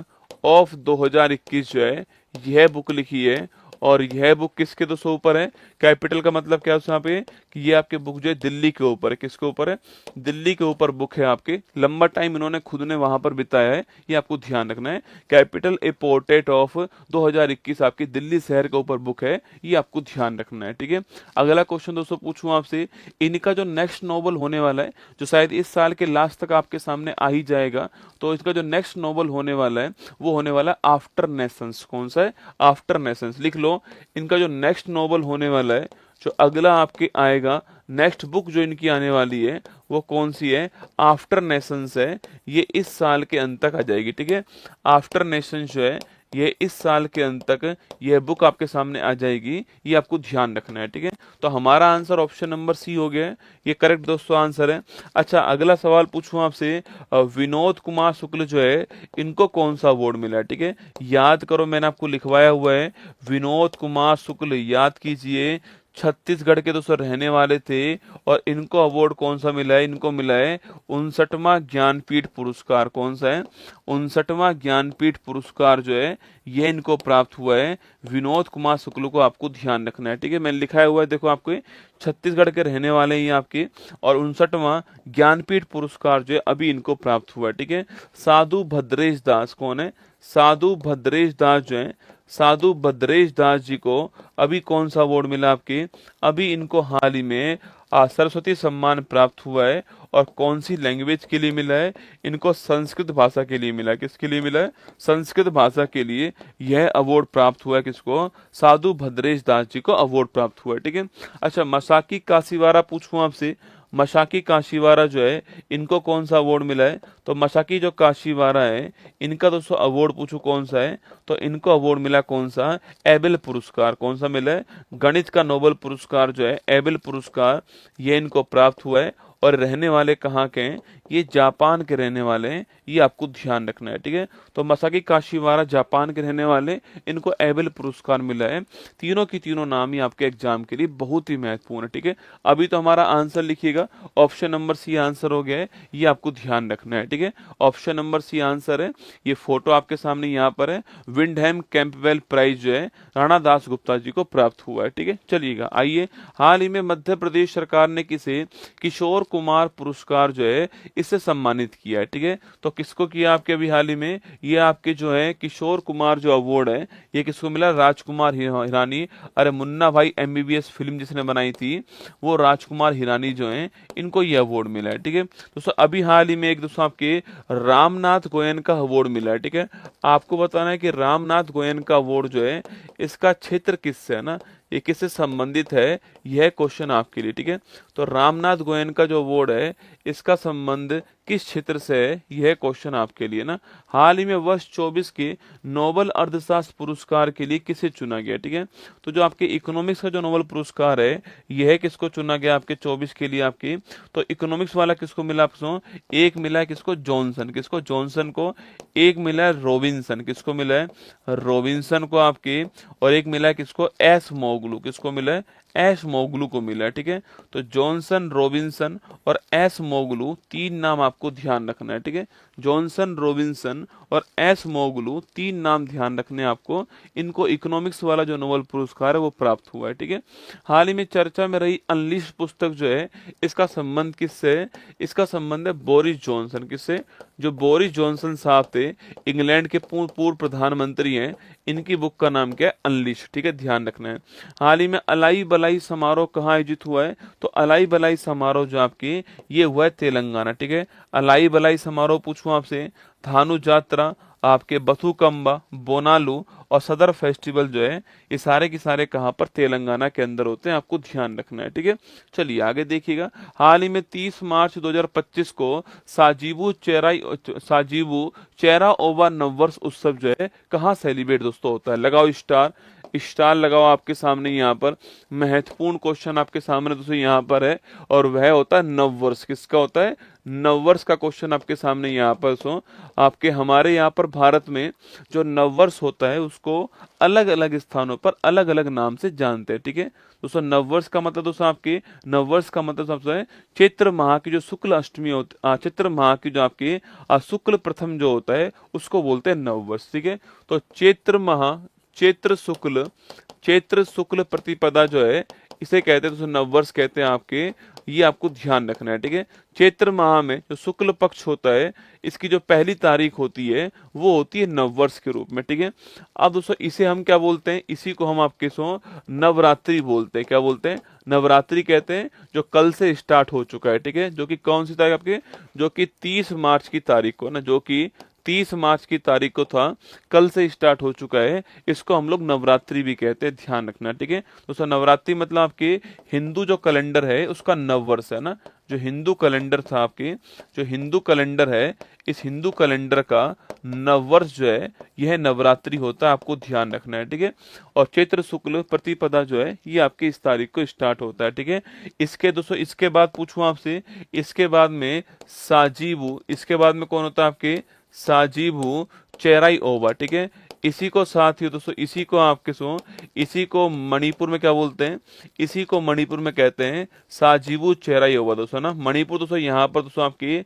of 2021 जो है, यह बुक लिखी है। और यह बुक किसके दोस्तों ऊपर है? कैपिटल का मतलब क्या है यहाँ पे, कि ये आपके बुक जो है दिल्ली के ऊपर है। किसके ऊपर है? दिल्ली के ऊपर बुक है आपके। लंबा टाइम इन्होंने खुद ने वहां पर बिताया है, ये आपको ध्यान रखना है। कैपिटल ए पोर्ट्रेट ऑफ 2021 आपकी दिल्ली शहर के ऊपर बुक है, ये आपको ध्यान रखना है, ठीक है। अगला क्वेश्चन दोस्तों पूछूं आपसे, इनका जो नेक्स्ट नोबल होने वाला है, जो शायद इस साल के लास्ट तक आपके सामने आ ही जाएगा, तो इसका जो नेक्स्ट नोबल होने वाला है वो होने वाला है आफ्टर नेशंस। कौन सा है? After Nations. लिख लो, इनका जो नेक्स्ट नोबल होने वाला है, जो अगला आपके आएगा, नेक्स्ट बुक जो इनकी आने वाली है वो कौन सी है? आफ्टर नेशंस है। ये इस साल के अंत तक आ जाएगी, ठीक है। आफ्टर नेशंस जो है, ये इस साल के अंत तक यह बुक आपके सामने आ जाएगी, ये आपको ध्यान रखना है, ठीक है। तो हमारा आंसर ऑप्शन नंबर सी हो गया है, ये करेक्ट दोस्तों आंसर है। अच्छा, अगला सवाल पूछूं आपसे, विनोद कुमार शुक्ल जो है, इनको कौन सा अवार्ड मिला है? ठीक है, याद करो, मैंने आपको लिखवाया हुआ है, विनोद कुमार शुक्ल, याद कीजिए, छत्तीसगढ़ के दोस्तों रहने वाले थे। और इनको अवार्ड कौन सा मिला है? इनको मिला है 59वां ज्ञानपीठ पुरस्कार। कौन सा है? 59वां ज्ञानपीठ पुरस्कार जो है, ये इनको प्राप्त हुआ है। विनोद कुमार शुक्ल को आपको ध्यान रखना है, ठीक है। मैंने लिखा हुआ है, देखो, आपको छत्तीसगढ़ के रहने वाले हैं आपके, और 59वां ज्ञानपीठ पुरस्कार जो है अभी इनको प्राप्त हुआ है, ठीक है। साधु भद्रेश दास कौन है? साधु भद्रेश दास जो है, साधु भद्रेश दास जी को अभी कौन सा अवार्ड मिला आपके? अभी इनको हाल ही में सरस्वती सम्मान प्राप्त हुआ है। और कौन सी लैंग्वेज के लिए मिला है? इनको संस्कृत भाषा के लिए मिला है। किसके लिए मिला है? संस्कृत भाषा के लिए यह अवार्ड प्राप्त हुआ है। किसको? साधु भद्रेश दास जी को अवार्ड प्राप्त हुआ है, ठीक है। अच्छा, मसाकी काशीवारा पूछूं आपसे, मशाकी काशीवारा जो है, इनको कौन सा अवार्ड मिला है? तो मशाकी जो काशीवारा है, इनका दोस्तों अवार्ड पूछो कौन सा है? तो इनको अवार्ड मिला कौन सा? एबेल पुरस्कार। कौन सा मिला है? गणित का नोबेल पुरस्कार जो है, एबेल पुरस्कार, ये इनको प्राप्त हुआ है। और रहने वाले कहाँ के हैं? ये जापान के रहने वाले हैं, ये आपको ध्यान रखना है, ठीक है। तो मसाकी काशिवारा जापान के रहने वाले, इनको एबेल पुरस्कार मिला है। तीनों की तीनों नाम ही आपके एग्जाम के लिए बहुत ही महत्वपूर्ण है, ठीक है। अभी तो हमारा आंसर लिखिएगा, ऑप्शन नंबर सी आंसर हो गया है, ये आपको ध्यान रखना है, ठीक है। ऑप्शन नंबर सी आंसर है। ये फोटो आपके सामने यहाँ पर है। विंडहैम कैंपबेल प्राइज जो है राणा दास गुप्ता जी को प्राप्त हुआ है, ठीक है। चलिएगा आइए, हाल ही में मध्य प्रदेश सरकार ने किसे किशोर कुमार पुरस्कार जो है इससे सम्मानित किया है, ठीक है। तो किसको किया आपके अभी हाल ही में, ये आपके जो है किशोर कुमार जो अवार्ड है, ये किसको मिला, राजकुमार हिरानी। अरे मुन्ना भाई एमबीबीएस फिल्म जिसने बनाई थी, वो राजकुमार हिरानी जो है, इनको ये अवार्ड मिला है, ठीक है। दोस्तों अभी हाल ही में एक दोस्तों आपके रामनाथ गोयन का अवार्ड मिला है, ठीक है। आपको बताना है कि रामनाथ गोयन का अवार्ड जो है, इसका क्षेत्र किससे है ना, ये किससे संबंधित है, यह क्वेश्चन आपके लिए, ठीक है। तो रामनाथ गोयन का जो अवार्ड है, इसका संबंध किस क्षेत्र से है, यह क्वेश्चन आपके लिए ना। हाल ही में वर्ष 24 के नोबेल अर्थशास्त्र पुरस्कार के लिए किसे चुना गया, ठीक है। तो जो आपके इकोनॉमिक्स का जो नोबेल पुरस्कार है, यह किसको चुना गया आपके 24 के लिए आपकी, तो इकोनॉमिक्स वाला किसको मिला आपको, एक मिला है किसको, जॉनसन, किसको, जॉनसन को। एक मिला है रॉबिन्सन, किसको मिला है, रॉबिन्सन को आपके। और एक मिला है किसको, एस मोगलू, किसको मिला है, एस मोगलू को मिला है, ठीक है। तो जॉनसन, रॉबिन्सन और एस मोगलू, तीन नाम आपको ध्यान रखना है, ठीक है। जॉनसन, रॉबिन्सन और एस मोगलू, तीन नाम ध्यान रखने हैं आपको। इनको इकोनॉमिक्स वाला जो नोबेल पुरस्कार है वो प्राप्त हुआ है, ठीक है। हाल ही में चर्चा में रही अनलिस्ट पुस्तक जो है, इसका संबंध किससे है, इसका संबंध है बोरिस जॉनसन, किससे, जो बोरिस जॉनसन साहब थे, इंग्लैंड के पूर्व प्रधानमंत्री हैं, इनकी बुक का नाम क्या है, अनलिस्ट, ठीक है, ध्यान रखना है। हाल ही में अलाई बलाई समारोह कहाँ आयोजित हुआ है, तो अलाई बलाई समारोह जो आपकी, ये हुआ है तेलंगाना, ठीक है। अलाई बलाई समारोह पूछूं आपसे, धानु यात्रा, आपके बथुकम्बा, बोनालू और सदर फेस्टिवल जो है, ये सारे के सारे कहाँ पर, तेलंगाना के अंदर होते हैं, आपको ध्यान रखना है, ठीक है। चलिए आगे देखिएगा, हाल ही में 30 मार्च 2025 को साजीबू चेरा ओबा नववर्ष उत्सव जो है कहाँ सेलिब्रेट दोस्तों होता है, लगाओ स्टार, स्टार लगाओ आपके सामने। यहाँ पर महत्वपूर्ण क्वेश्चन आपके सामने दोस्तों यहाँ पर है, और वह होता है नववर्ष, किसका होता है, नववर्ष का क्वेश्चन आपके सामने यहाँ पर। सो आपके हमारे यहाँ पर भारत में जो नववर्ष होता है, उसको अलग अलग स्थानों पर अलग अलग नाम से जानते हैं, ठीक है। दोस्तों नववर्ष का मतलब दोस्तों आपके, नववर्ष का मतलब सबसे चैत्र माह की जो शुक्ल अष्टमी होती, चैत्र माह की जो आपकी शुक्ल प्रथम जो होता है, उसको बोलते हैं नववर्ष, ठीक है। तो चैत्र शुक्ल प्रतिपदा जो है, इसे कहते हैं दोस्तों नववर्ष कहते हैं आपके, ये आपको ध्यान रखना है, ठीक है। चैत्र माह में जो शुक्ल पक्ष होता है, इसकी जो पहली तारीख होती है, वो होती है नववर्ष के रूप में, ठीक है। अब दोस्तों इसे हम क्या बोलते हैं, इसी को हम आपके नवरात्रि बोलते हैं, क्या बोलते हैं, नवरात्रि कहते हैं, जो कल से स्टार्ट हो चुका है, ठीक है। जो कि कौन सी तारीख आपके, जो कि 30 मार्च की तारीख को ना, जो कि 30 मार्च की तारीख को था, कल से स्टार्ट हो चुका है, इसको हम लोग नवरात्रि भी कहते हैं, ध्यान रखना, ठीक है। दोस्तों नवरात्रि मतलब आपके हिंदू जो कैलेंडर है, उसका नववर्ष है ना। जो हिंदू कैलेंडर था आपके, जो हिंदू कैलेंडर है, इस हिंदू कैलेंडर का नववर्ष जो है, यह नवरात्रि होता है, आपको ध्यान रखना है, ठीक है। और चैत्र शुक्ल प्रतिपदा जो है, ये आपकी इस तारीख को स्टार्ट होता है, ठीक है। इसके दोस्तों इसके बाद पूछूं आपसे, इसके बाद में साजीबू, इसके बाद में कौन होता है आपके, साजीबू चेराई ओबा, ठीक है। इसी को साथ ही दोस्तों, इसी को मणिपुर में क्या बोलते हैं, इसी को मणिपुर में कहते हैं साजीबू चेराई ओबा दोस्तों ना। मणिपुर दोस्तों यहाँ पर दोस्तों आपकी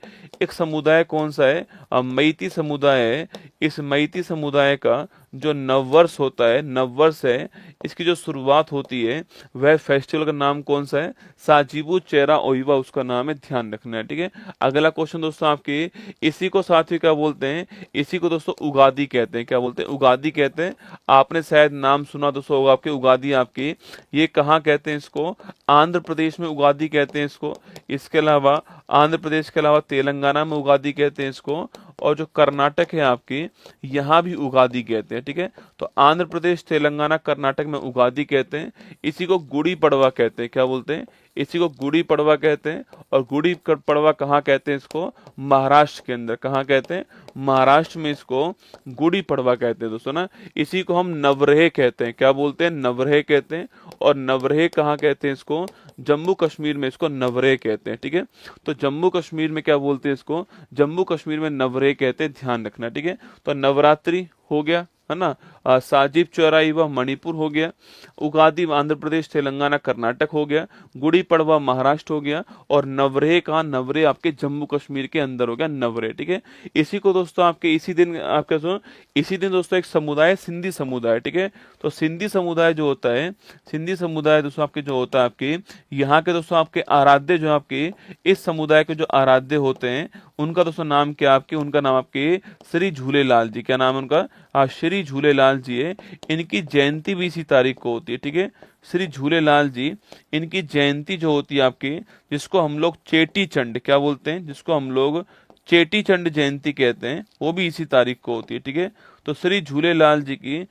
एक समुदाय कौन सा है, मैती समुदाय है। इस मैती समुदाय का जो नववर्ष होता है, नववर्ष है, इसकी जो शुरुआत होती है, वह फेस्टिवल का नाम कौन सा है, साजीबू चेरा ओइवा उसका नाम है, ध्यान रखना है, ठीक है। अगला क्वेश्चन दोस्तों आपके, इसी को साथ ही क्या बोलते हैं, इसी को दोस्तों उगादी कहते हैं, क्या बोलते हैं, उगादी कहते हैं। आपने शायद नाम सुना दोस्तों होगा आपके, उगादी आपकी, ये कहाँ कहते हैं इसको, आंध्र प्रदेश में उगादी कहते हैं इसको। इसके अलावा आंध्र प्रदेश के अलावा तेलंगाना में उगादी कहते हैं इसको, और जो कर्नाटक है आपकी, यहाँ भी उगादी कहते हैं, ठीक है। तो आंध्र प्रदेश, तेलंगाना, कर्नाटक में उगादी कहते हैं। इसी को गुड़ी पड़वा कहते हैं, क्या बोलते हैं, इसी को गुड़ी पड़वा कहते हैं। और गुड़ी पड़वा कहाँ कहते हैं इसको? महाराष्ट्र के अंदर। कहाँ कहते हैं? महाराष्ट्र में इसको गुड़ी पड़वा कहते हैं दोस्तों ना। इसी को हम नवरेह कहते हैं। क्या बोलते हैं? नवरेह कहते हैं। और नवरेह कहाँ कहते हैं इसको? जम्मू कश्मीर में इसको नवरेह कहते हैं। ठीक है, तो जम्मू कश्मीर में क्या बोलते हैं इसको? जम्मू कश्मीर में नवरेह कहते हैं, ध्यान रखना। ठीक है, तो नवरात्रि हो गया है ना, साजिब चौराई व मणिपुर हो गया, उगादी आंध्र प्रदेश तेलंगाना कर्नाटक हो गया, गुड़ी पड़वा महाराष्ट्र हो गया, और नवरेह कहाँ? नवरेह आपके जम्मू कश्मीर के अंदर हो गया नवरेह। ठीक है, इसी को दोस्तों आपके इसी दिन आपके सुनो, इसी दिन दोस्तों एक समुदाय सिंधी समुदाय। ठीक है, तो सिंधी समुदाय जो होता है, सिंधी समुदाय दोस्तों आपके जो होता है आपके यहाँ के दोस्तों आपके आराध्य जो आपके इस समुदाय के जो आराध्य होते हैं उनका दोस्तों नाम क्या? आपके उनका नाम आपके श्री झूलेलाल जी। क्या नाम है उनका? श्री झूलेलाल जी है। इनकी जयंती भी इसी तारीख को होती है। ठीक है, श्री झूलेलाल जी, इनकी जयंती जो होती है आपकी, जिसको हम लोग चेटी चंड क्या बोलते हैं? जिसको हम लोग चेटी चंड जयंती कहते हैं, वो भी इसी तारीख को होती है। ठीक है, तो श्री झूलेलाल जी की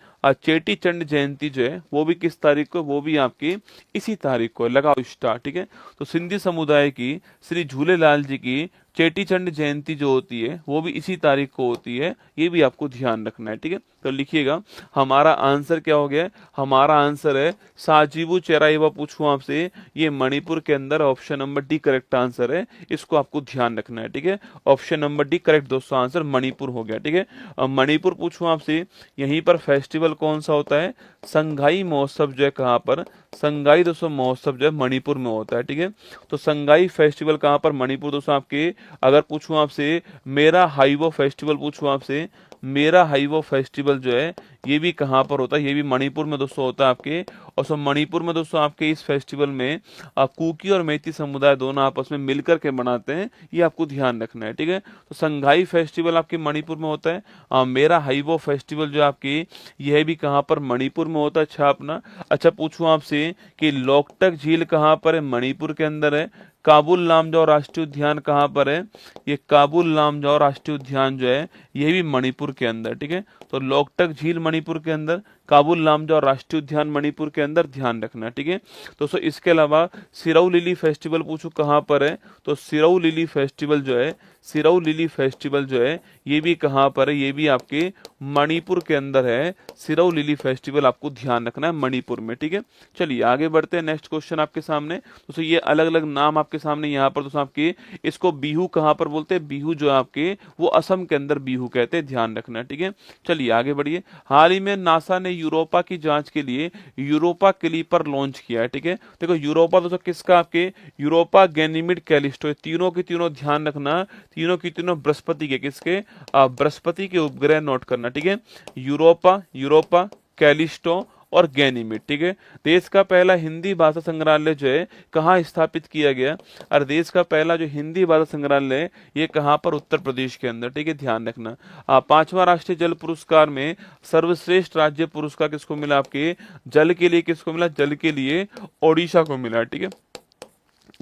चेटी चंड जयंती जो है वो भी किस तारीख को? वो भी आपकी इसी तारीख को। लगाओ स्टार। ठीक है, तो सिंधी समुदाय की श्री झूलेलाल जी की चेटी चंड जयंती जो होती है वो भी इसी तारीख को होती है, ये भी आपको ध्यान रखना है। ठीक है, तो लिखिएगा हमारा आंसर क्या हो गया? हमारा आंसर है साजिबू चेराइवा। पूछूं आपसे, ये मणिपुर के अंदर option number D correct answer है, इसको आपको ध्यान रखना है। ठीक है, ऑप्शन नंबर डी करेक्ट दोस्तों आंसर मणिपुर हो गया। ठीक है, मणिपुर पूछूं आपसे, यहीं पर फेस्टिवल कौन सा होता है? संगाई महोत्सव जो है कहाँ पर? संगाई दोस्तों महोत्सव जो है मणिपुर में होता है। ठीक है, तो संगाई फेस्टिवल कहाँ पर? मणिपुर दोस्तों आपके। अगर पूछूं आपसे मेरा हाईवो फेस्टिवल, पूछूं आपसे मेरा हाईवो फेस्टिवल जो है ये भी कहाँ पर होता है? ये भी मणिपुर में दोस्तों होता है आपके। और सो मणिपुर में दोस्तों आपके इस फेस्टिवल में कुकी और मेती समुदाय दोनों आपस में मिलकर के मनाते हैं, ये आपको ध्यान रखना है। ठीक है, तो संगाई फेस्टिवल आपके मणिपुर में होता है। मेरा हाईवो फेस्टिवल जो आपकी यह भी कहाँ पर? मणिपुर में होता है। अच्छा अपना, अच्छा पूछूं आपसे कि लोकटक झील कहाँ पर है? मणिपुर के अंदर है। काबुल लामजाओ राष्ट्रीय उद्यान कहाँ पर है? ये काबुल लामजाओ राष्ट्रीय उद्यान जो है ये भी मणिपुर के अंदर। ठीक है, तो लोकटक झील मणिपुर के अंदर, काबुल लामजाओ राष्ट्रीय उद्यान मणिपुर के अंदर, ध्यान रखना। ठीक है, तो सो इसके अलावा सिरऊ लिली फेस्टिवल पूछो कहाँ पर है? तो सिरऊ लिली फेस्टिवल जो है, सिरऊ लिली फेस्टिवल जो है ये भी कहाँ पर है? ये भी आपके मणिपुर के अंदर है। सिरऊ लिली फेस्टिवल आपको ध्यान रखना है मणिपुर में। ठीक है, चलिए आगे बढ़ते हैं। नेक्स्ट क्वेश्चन आपके सामने दोस्तों, ये अलग अलग नाम आपके सामने यहाँ पर दोस्तों आपके, इसको बिहू कहाँ पर बोलते हैं? बिहू जो आपके वो असम के अंदर बिहू कहते हैं, ध्यान रखना है। ठीक है, चलिए आगे बढ़िए। हाल ही में नासा ने यूरोपा की जांच के लिए यूरोपा क्लीपर लॉन्च किया है। ठीक है, देखो यूरोपा दोस्तों किसका? आपके यूरोपा, गैनीमेड, कैलिस्टो, तीनों की तीनों ध्यान रखना, तीनों की तीनों बृहस्पति के, किसके? बृहस्पति के उपग्रह नोट करना। ठीक है, यूरोपा, यूरोपा, कैलिस्टो और गैनीमेड। ठीक है, देश का पहला हिंदी भाषा संग्रहालय जो है कहाँ स्थापित किया गया? और देश का पहला जो हिंदी भाषा संग्रहालय ये कहाँ पर? उत्तर प्रदेश के अंदर। ठीक है, ध्यान रखना। 5वां राष्ट्रीय जल पुरस्कार में सर्वश्रेष्ठ राज्य पुरस्कार किसको मिला? आपके जल के लिए किसको मिला? जल के लिए ओडिशा को मिला। ठीक है,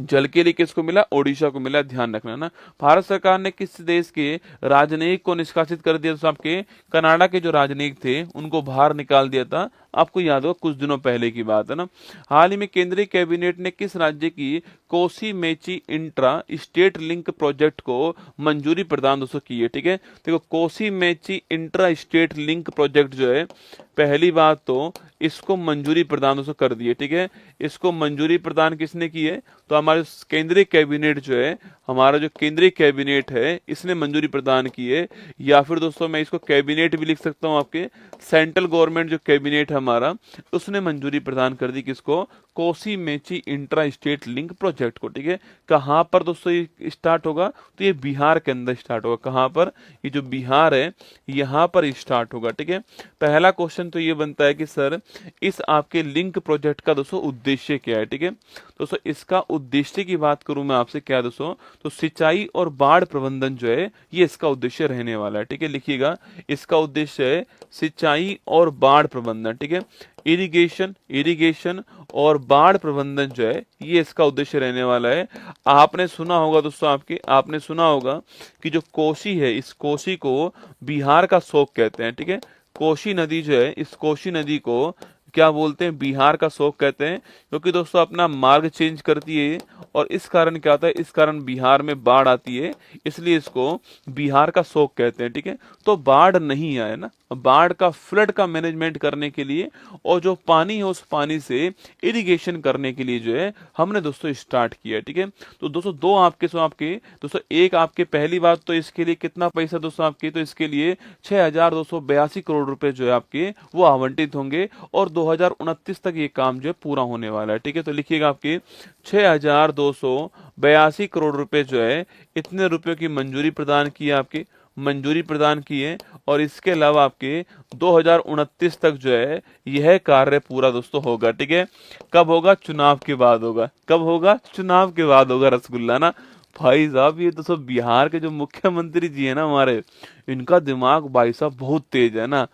जल के लिए किसको मिला? ओडिशा को मिला, ध्यान रखना ना। भारत सरकार ने किस देश के राजनयिक को निष्कासित कर दिया? तो आपके कनाडा के जो राजनयिक थे उनको बाहर निकाल दिया था, आपको याद होगा कुछ दिनों पहले की बात है ना। हाल ही में केंद्रीय कैबिनेट ने किस राज्य की Kosi Mechi intra state link project को मंजूरी प्रदान दोस्तों की है? ठीक है, देखो Kosi Mechi intra state link project जो है, पहली बात तो इसको मंजूरी प्रदान दोस्तों कर दी है। ठीक है, इसको मंजूरी प्रदान किसने की है? तो हमारे केंद्रीय कैबिनेट जो है, हमारा जो केंद्रीय कैबिनेट है इसने मंजूरी प्रदान की है। या फिर दोस्तों मैं इसको कैबिनेट भी लिख सकता हूँ, आपके सेंट्रल गवर्नमेंट जो कैबिनेट है हमारा उसने मंजूरी प्रदान कर दी किसको? Kosi Mechi intra state link project को। ठीक है, कहाँ पर दोस्तों ये स्टार्ट होगा? तो ये बिहार के अंदर स्टार्ट होगा। कहाँ पर? ये जो बिहार है यहाँ पर स्टार्ट होगा। ठीक है, पहला क्वेश्चन तो ये बनता है कि सर इस आपके लिंक प्रोजेक्ट का दोस्तों उद्देश्य क्या है? ठीक है दोस्तों, इसका उद्देश्य की बात करूं मैं आपसे क्या दोस्तों, तो सिंचाई और बाढ़ प्रबंधन जो है ये इसका उद्देश्य रहने वाला है। ठीक है, लिखिएगा इसका उद्देश्य है सिंचाई और बाढ़ प्रबंधन। ठीक है, इरिगेशन और बाढ़ प्रबंधन जो है ये इसका उद्देश्य रहने वाला है। आपने सुना होगा दोस्तों, आपने सुना होगा कि जो कोसी है इस कोसी को बिहार का शोक कहते हैं। ठीक है, कोसी नदी जो है इस कोसी नदी को क्या बोलते हैं, बिहार का शोक कहते हैं, क्योंकि दोस्तों अपना मार्ग चेंज करती है और इस कारण क्या होता है, इस कारण बिहार में बाढ़ आती है, इसलिए इसको बिहार का शोक कहते हैं। ठीक है, तो बाढ़ नहीं आए ना, बाढ़ का फ्लड का मैनेजमेंट करने के लिए और जो पानी है उस पानी से इरिगेशन करने के लिए जो है हमने दोस्तों स्टार्ट किया है। ठीक है, तो दोस्तों दो आपके दोस्तों, एक आपके पहली बात तो इसके लिए कितना पैसा दोस्तों आपके, तो इसके लिए 6,282 करोड़ रुपए जो है आपके वो आवंटित होंगे और 2029 तक ये काम जो है पूरा होने वाला है। ठीक है, तो लिखिएगा आपके 6,282 करोड़ रुपए जो है, इतने रुपयों की मंजूरी प्रदान की है, आपकी मंजूरी प्रदान की है और इसके अलावा आपके 2029 तक जो है यह कार्य पूरा दोस्तों होगा। ठीक है, कब होगा, चुनाव के बाद होगा। कब होगा, चुनाव के बाद होगा रसगुल्ला ना भाई साहब। ये दोस्तों बिहार के जो मुख्यमंत्री जी है ना हमारे, इनका दिमाग भाई साहब बहुत तेज है ना।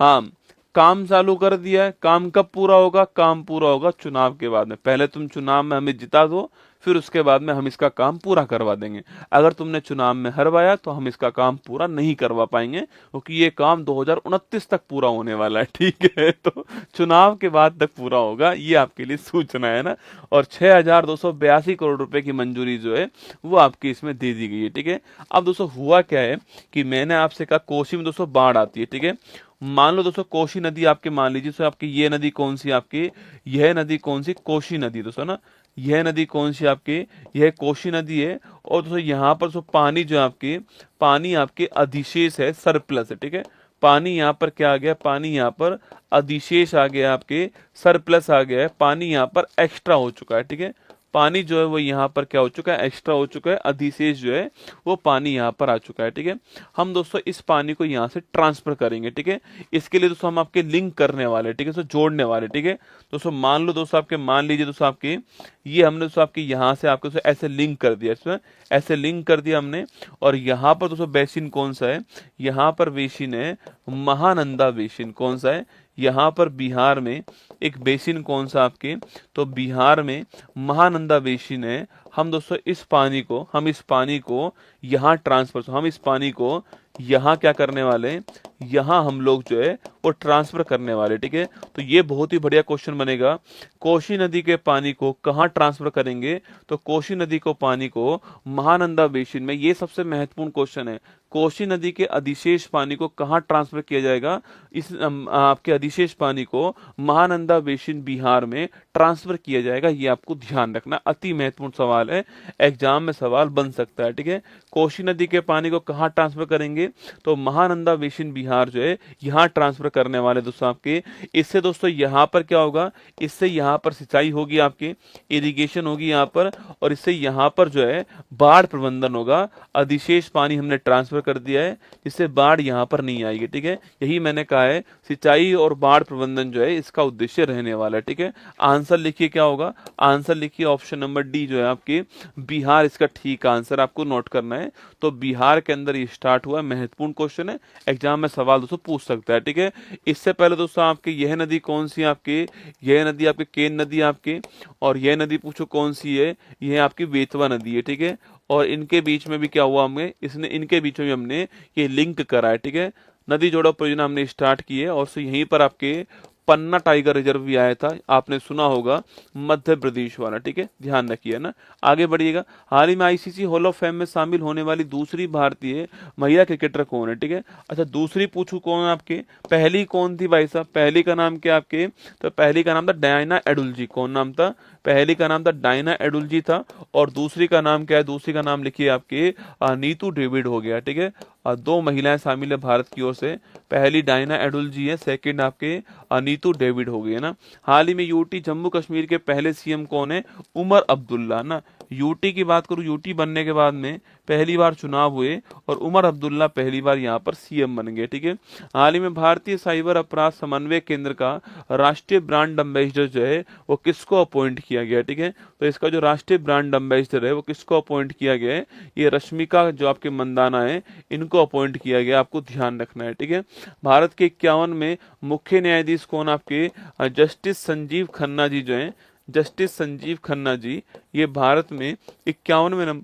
हाँ, काम चालू कर दिया है, काम कब पूरा होगा, काम पूरा होगा चुनाव के बाद में। पहले तुम चुनाव में हमें जिता दो, फिर उसके बाद में हम इसका काम पूरा करवा देंगे। अगर तुमने चुनाव में हरवाया तो हम इसका काम पूरा नहीं करवा पाएंगे, क्योंकि ये काम 2029 तक पूरा होने वाला है। ठीक है, तो चुनाव के बाद तक पूरा होगा, ये आपके लिए सूचना है ना। और 6,282 करोड़ रुपए की मंजूरी जो है वो आपकी इसमें दे दी गई है। ठीक है, अब दोस्तों हुआ क्या है कि मैंने आपसे कहा कोसी में दोस्तों बाढ़ आती है। ठीक है, मान लो दोस्तों कोसी नदी आपके, मान लीजिए तो आपकी ये नदी कौन सी, आपकी यह नदी कौन सी, कोसी नदी दोस्तों ना। यह नदी कौन सी आपकी, यह कोसी नदी है। और दोस्तों यहाँ पर जो पानी जो आपके, पानी आपके अधिशेष है, सरप्लस है। ठीक है, पानी यहाँ पर क्या आ गया, पानी यहाँ पर अधिशेष आ गया, आपके सरप्लस आ गया है, पानी यहाँ पर एक्स्ट्रा हो चुका है। ठीक है, पानी जो है वो यहाँ पर क्या हो चुका है, एक्स्ट्रा हो चुका है, अधिशेष जो है वो पानी यहाँ पर आ चुका है। ठीक है, हम दोस्तों इस पानी को यहाँ से ट्रांसफर करेंगे। ठीक है, इसके लिए दोस्तों हम आपके लिंक करने वाले, ठीक है, तो जोड़ने वाले। ठीक है, दोस्तों मान लो दोस्तों आपके, मान लीजिए दोस्तों आपके ये हमने दोस्तों आपके यहाँ से आपके दोस्तों ऐसे लिंक कर दिया, इसमें ऐसे लिंक कर दिया हमने। और यहाँ पर दोस्तों बेसिन कौन सा है, यहाँ पर बेसिन है महानंदा बेसिन। कौन सा है, यहाँ पर बिहार में एक बेसिन कौन सा आपके, तो बिहार में महानंदा बेसिन है। हम दोस्तों इस पानी को, हम इस पानी को यहाँ ट्रांसफर, हम इस पानी को यहाँ क्या करने वाले हैं, यहाँ हम लोग जो है वो ट्रांसफर करने वाले। ठीक है, तो ये बहुत ही बढ़िया क्वेश्चन बनेगा। कोसी नदी के पानी को कहाँ ट्रांसफर करेंगे, तो कोसी नदी को पानी को महानंदा बेसिन में, ये सबसे महत्वपूर्ण क्वेश्चन है। कोसी नदी के अधिशेष पानी को कहाँ ट्रांसफर किया जाएगा, इस आपके अधिशेष पानी को महानंदा बेसिन बिहार में ट्रांसफर किया जाएगा। ये आपको ध्यान रखना, अति महत्वपूर्ण सवाल है, एग्जाम में सवाल बन सकता है। ठीक है, कोसी नदी के पानी को कहाँ ट्रांसफर करेंगे, तो महानंदा बेसिन बिहार जो है यहाँ ट्रांसफर करने वाले दोस्तों आपके। इससे दोस्तों यहाँ पर क्या होगा, इससे यहाँ पर सिंचाई होगी, आपकी इरिगेशन होगी यहाँ पर, और इससे यहाँ पर जो है बाढ़ प्रबंधन होगा। अधिशेष पानी हमने ट्रांसफर कर दिया है, जिससे बाढ़ यहाँ पर नहीं आएगी। ठीक है, यही मैंने कहा है, सिंचाई और बाढ़ प्रबंधन जो है इसका उद्देश्य रहने वाला है। ठीक है, आंसर लिखिए क्या होगा, आंसर लिखिए ऑप्शन नंबर डी जो है आपके बिहार, इसका ठीक आंसर आपको नोट करना है। तो बिहार के अंदर ये स्टार्ट हुआ, महत्वपूर्ण क्वेश्चन है, एग्जाम में सवाल दोस्तों पूछ सकता है। ठीक है, इससे पहले दोस्तों आपके यह नदी कौन सी है, आपके यह नदी आपके केन नदी आपके, और यह नदी पूछो कौन सी है, यह आपकी बेतवा नदी है। ठीक है, और इनके बीच में भी क्या हुआ, हमें इसने इनके बीच में भी हमने ये लिंक करा है। ठीक है, नदी जोड़ो परियोजना हमने स्टार्ट की है, और से यहीं पर आपके पन्ना टाइगर रिजर्व भी आया था, आपने सुना होगा, मध्य प्रदेश वाला। ठीक है, ध्यान रखिए ना, आगे बढ़िएगा। हाल ही में आईसीसी हॉल ऑफ फेम में शामिल होने वाली दूसरी भारतीय महिला क्रिकेटर कौन है। ठीक है, अच्छा दूसरी पूछू कौन है आपके, पहली कौन थी भाई साहब, पहली का नाम क्या आपके, तो पहली का नाम था डायना एडुल्जी। कौन नाम था, पहली का नाम था डायना एडुल्जी था, और दूसरी का नाम क्या है, दूसरी का नाम लिखिए आपके नीतू डेविड हो गया। ठीक है, दो महिलाएं शामिल है भारत की ओर से, पहली डायना एडुल्जी है, सेकंड आपके नीतू डेविड हो गई है ना। हाल ही में यूटी जम्मू कश्मीर के पहले सीएम कौन है, उमर अब्दुल्ला ना। यूटी की बात करूं, यूटी बनने के बाद में पहली बार चुनाव हुए और उमर अब्दुल्ला पहली बार यहाँ पर सीएम बन गए। ठीक है, हाल ही में भारतीय साइबर अपराध समन्वय केंद्र का राष्ट्रीय ब्रांड एम्बेसडर जो है वो किसको अपॉइंट किया गया। ठीक है, तो इसका जो राष्ट्रीय ब्रांड एम्बेसडर है वो किसको अपॉइंट किया गया है, ये रश्मिका जो आपके मंदाना है, इनको अपॉइंट किया गया, आपको ध्यान रखना है। ठीक है, भारत के 51 में मुख्य न्यायाधीश कौन, आपके जस्टिस संजीव खन्ना जी जो है, जस्टिस संजीव खन्ना जी, ये भारत में 51वें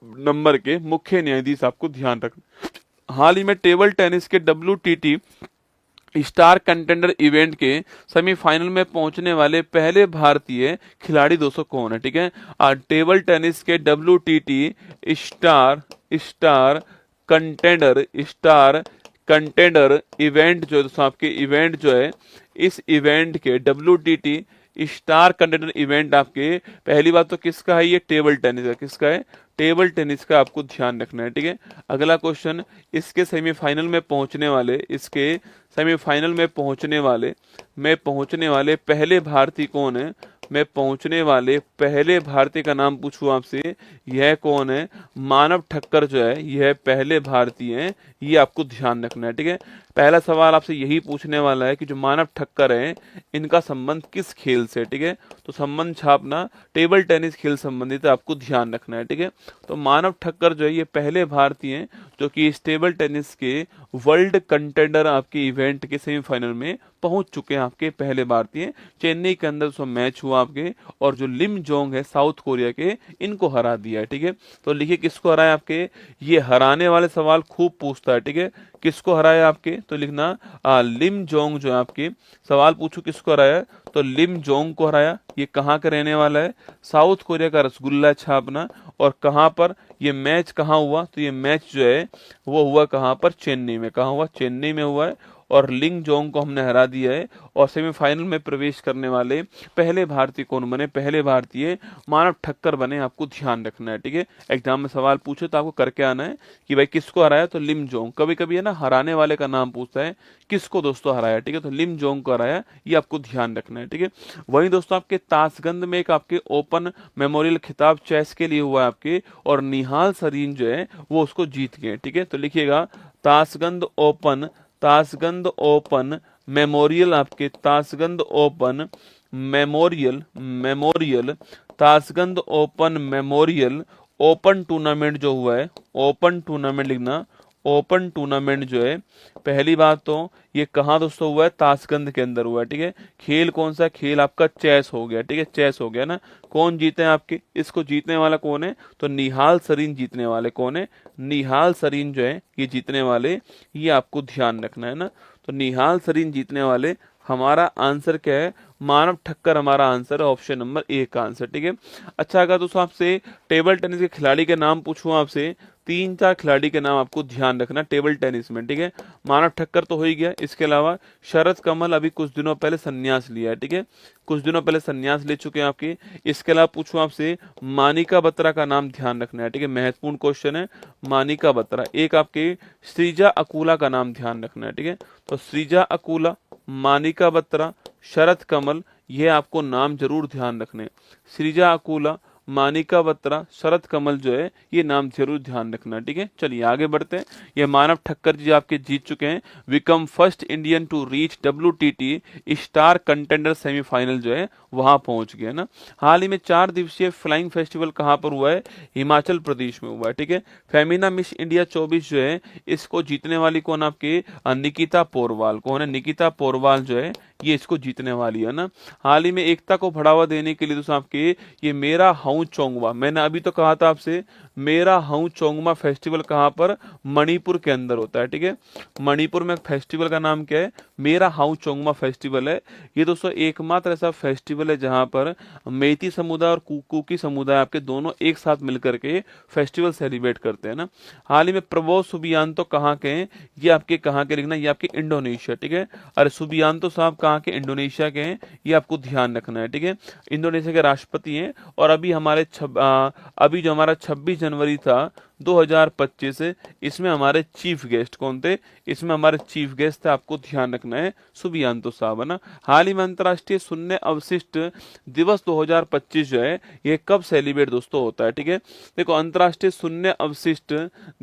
नंबर के मुख्य न्यायाधीश, आपको ध्यान रखना। हाल ही में टेबल टेनिस के WTT स्टार कंटेंडर इवेंट के सेमीफाइनल में पहुंचने वाले पहले भारतीय खिलाड़ी दोस्तों कौन है, ठीक है। टेबल टेनिस के WTT star star contender event जो है दोस्तों, आपके इवेंट जो है, इस इवेंट के WTT स्टार कंटेंडर इवेंट आपके, पहली बात तो किसका है, ये टेबल टेनिस का, किसका है, टेबल टेनिस का, आपको ध्यान रखना है, ठीक है। अगला क्वेश्चन, इसके सेमीफाइनल में पहुंचने वाले, इसके सेमीफाइनल में पहुंचने वाले पहले भारतीय कौन है, मैं पहुंचने वाले पहले भारतीय का नाम पूछूं आपसे, यह कौन है, मानव ठक्कर जो है, यह पहले भारतीय हैं, ये आपको ध्यान रखना है, ठीक है। पहला सवाल आपसे यही पूछने वाला है कि जो मानव ठक्कर है इनका संबंध किस खेल से, ठीक है। तो संबंध छापना टेबल टेनिस खेल संबंधित है, आपको ध्यान रखना है, ठीक है। तो मानव ठक्कर जो है ये पहले भारतीय हैं जो कि इस टेबल टेनिस के वर्ल्ड कंटेंडर आपके इवेंट के सेमीफाइनल में पहुंच चुके हैं, आपके पहले भारतीय। चेन्नई के अंदर सो मैच हुआ आपके, और जो लिम जोंग है साउथ कोरिया के, इनको हरा दिया है, ठीक है। तो लिखिए किसको हराया आपके, ये हराने वाले सवाल खूब पूछता है, ठीक है। किसको हराया आपके, तो लिखना लिम जोंग जो है आपके, सवाल पूछो किसको हराया, तो लिम जोंग को हराया। ये कहाँ का रहने वाला है, साउथ कोरिया का रसगुल्ला छापना। और कहाँ पर ये मैच कहाँ हुआ, तो ये मैच जो है वो हुआ कहाँ पर, चेन्नई में। कहाँ हुआ, चेन्नई में हुआ है। और लिंग जोंग को हमने हरा दिया है, और सेमीफाइनल में प्रवेश करने वाले पहले भारतीय कौन बने, पहले भारतीय मानव ठक्कर बने, आपको ध्यान रखना है, ठीक है। एग्जाम में सवाल पूछे तो आपको करके आना है कि भाई किसको हराया, तो लिम जोंग। कभी कभी है ना हराने वाले का नाम पूछता है, किसको दोस्तों हराया, ठीक है। तो लिम जोंग को हराया, ये आपको ध्यान रखना है, ठीक है। वहीं दोस्तों आपके ताशगंद में एक आपके ओपन मेमोरियल खिताब चेस के लिए हुआ है आपके, और निहाल सरीन जो है वो उसको जीत गए, ठीक है। तो लिखिएगा ताशगंद ओपन मेमोरियल, आपके Tashkent open memorial Tashkent open memorial open tournament जो हुआ है, ओपन टूर्नामेंट लिखना, ओपन टूर्नामेंट जो है, पहली बात तो ये कहाँ दोस्तों हुआ है, ताशगंद के अंदर हुआ है, ठीक है। खेल कौन सा, खेल आपका चेस हो गया, ठीक है, चेस हो गया ना। कौन जीते हैं आपके, इसको जीतने वाला कौन है, तो निहाल सरीन जीतने वाले कौन है, निहाल सरीन जो है ये जीतने वाले, ये आपको ध्यान रखना है ना। तो निहाल सरीन जीतने वाले, हमारा आंसर क्या है, मानव ठक्कर हमारा आंसर है, ऑप्शन नंबर ए का आंसर, ठीक है। अच्छा, अगर दोस्तों आपसे टेबल टेनिस के खिलाड़ी के नाम पूछूं आपसे, 3-4 खिलाड़ी के नाम आपको ध्यान रखना टेबल टेनिस में, ठीक है। मानव ठक्कर तो हो ही गया, इसके अलावा शरद कमल अभी कुछ दिनों पहले संन्यास लिया है, ठीक है, कुछ दिनों पहले संन्यास ले चुके हैं आपके। इसके अलावा पूछूं आपसे, मानिका बत्रा का नाम ध्यान रखना है, ठीक है, महत्वपूर्ण क्वेश्चन है, मानिका बत्रा। एक आपके श्रीजा अकूला का नाम ध्यान रखना है, ठीक है। तो श्रीजा अकूला, मानिका बत्रा, शरद कमल, ये आपको नाम जरूर ध्यान रखने, श्रीजा अकूला, मानिका बत्रा, शरद कमल जो है ये नाम जरूर ध्यान रखना, ठीक है। चलिए आगे बढ़ते हैं। ये मानव ठक्कर जी आपके जीत चुके हैं, become first Indian to reach WTT star contender semifinal जो है वहां पहुंच गए ना। हाल ही में 4 दिवसीय फ्लाइंग फेस्टिवल कहां पर हुआ है, हिमाचल प्रदेश में हुआ है, ठीक है। फेमिना मिस इंडिया 24 जो है, इसको जीतने वाली कौन आपके, निकिता पोरवाल। कौन है, निकिता पोरवाल जो है ये इसको जीतने वाली है ना। हाल ही में एकता को बढ़ावा देने के लिए दोस्तों आपके ये मेरा हाउ चोंगवा, मैंने अभी तो कहा था आपसे, मेरा हाउ चोंगमा फेस्टिवल कहां पर, मणिपुर के अंदर होता है, ठीक है। मणिपुर में फेस्टिवल का नाम क्या है, मेरा हाउ चोंगमा फेस्टिवल है। ये दोस्तों एकमात्र ऐसा फेस्टिवल है जहां पर मेती समुदाय और कुकी समुदाय आपके दोनों एक साथ मिलकर के फेस्टिवल सेलिब्रेट करते हैं ना। हाल ही में प्रबोध सुबियांतो कहाँ के हैं, ये आपके कहाँ के लिखना, ये आपके इंडोनेशिया, ठीक है। अरे सुबियांतो साहब कहाँ के, इंडोनेशिया के हैं, ये आपको ध्यान रखना है, ठीक है। इंडोनेशिया के राष्ट्रपति हैं। और अभी अभी जो हमारा 26 जनवरी था 2025, इसमें हमारे चीफ गेस्ट कौन थे, इसमें हमारे चीफ गेस्ट थे, आपको ध्यान रखना है, सुबियांतो साहब, है ना। हाल ही में अंतर्राष्ट्रीय शून्य अवशिष्ट दिवस 2025 जो है ये कब सेलिब्रेट दोस्तों होता है, ठीक है। देखो अंतर्राष्ट्रीय शून्य अवशिष्ट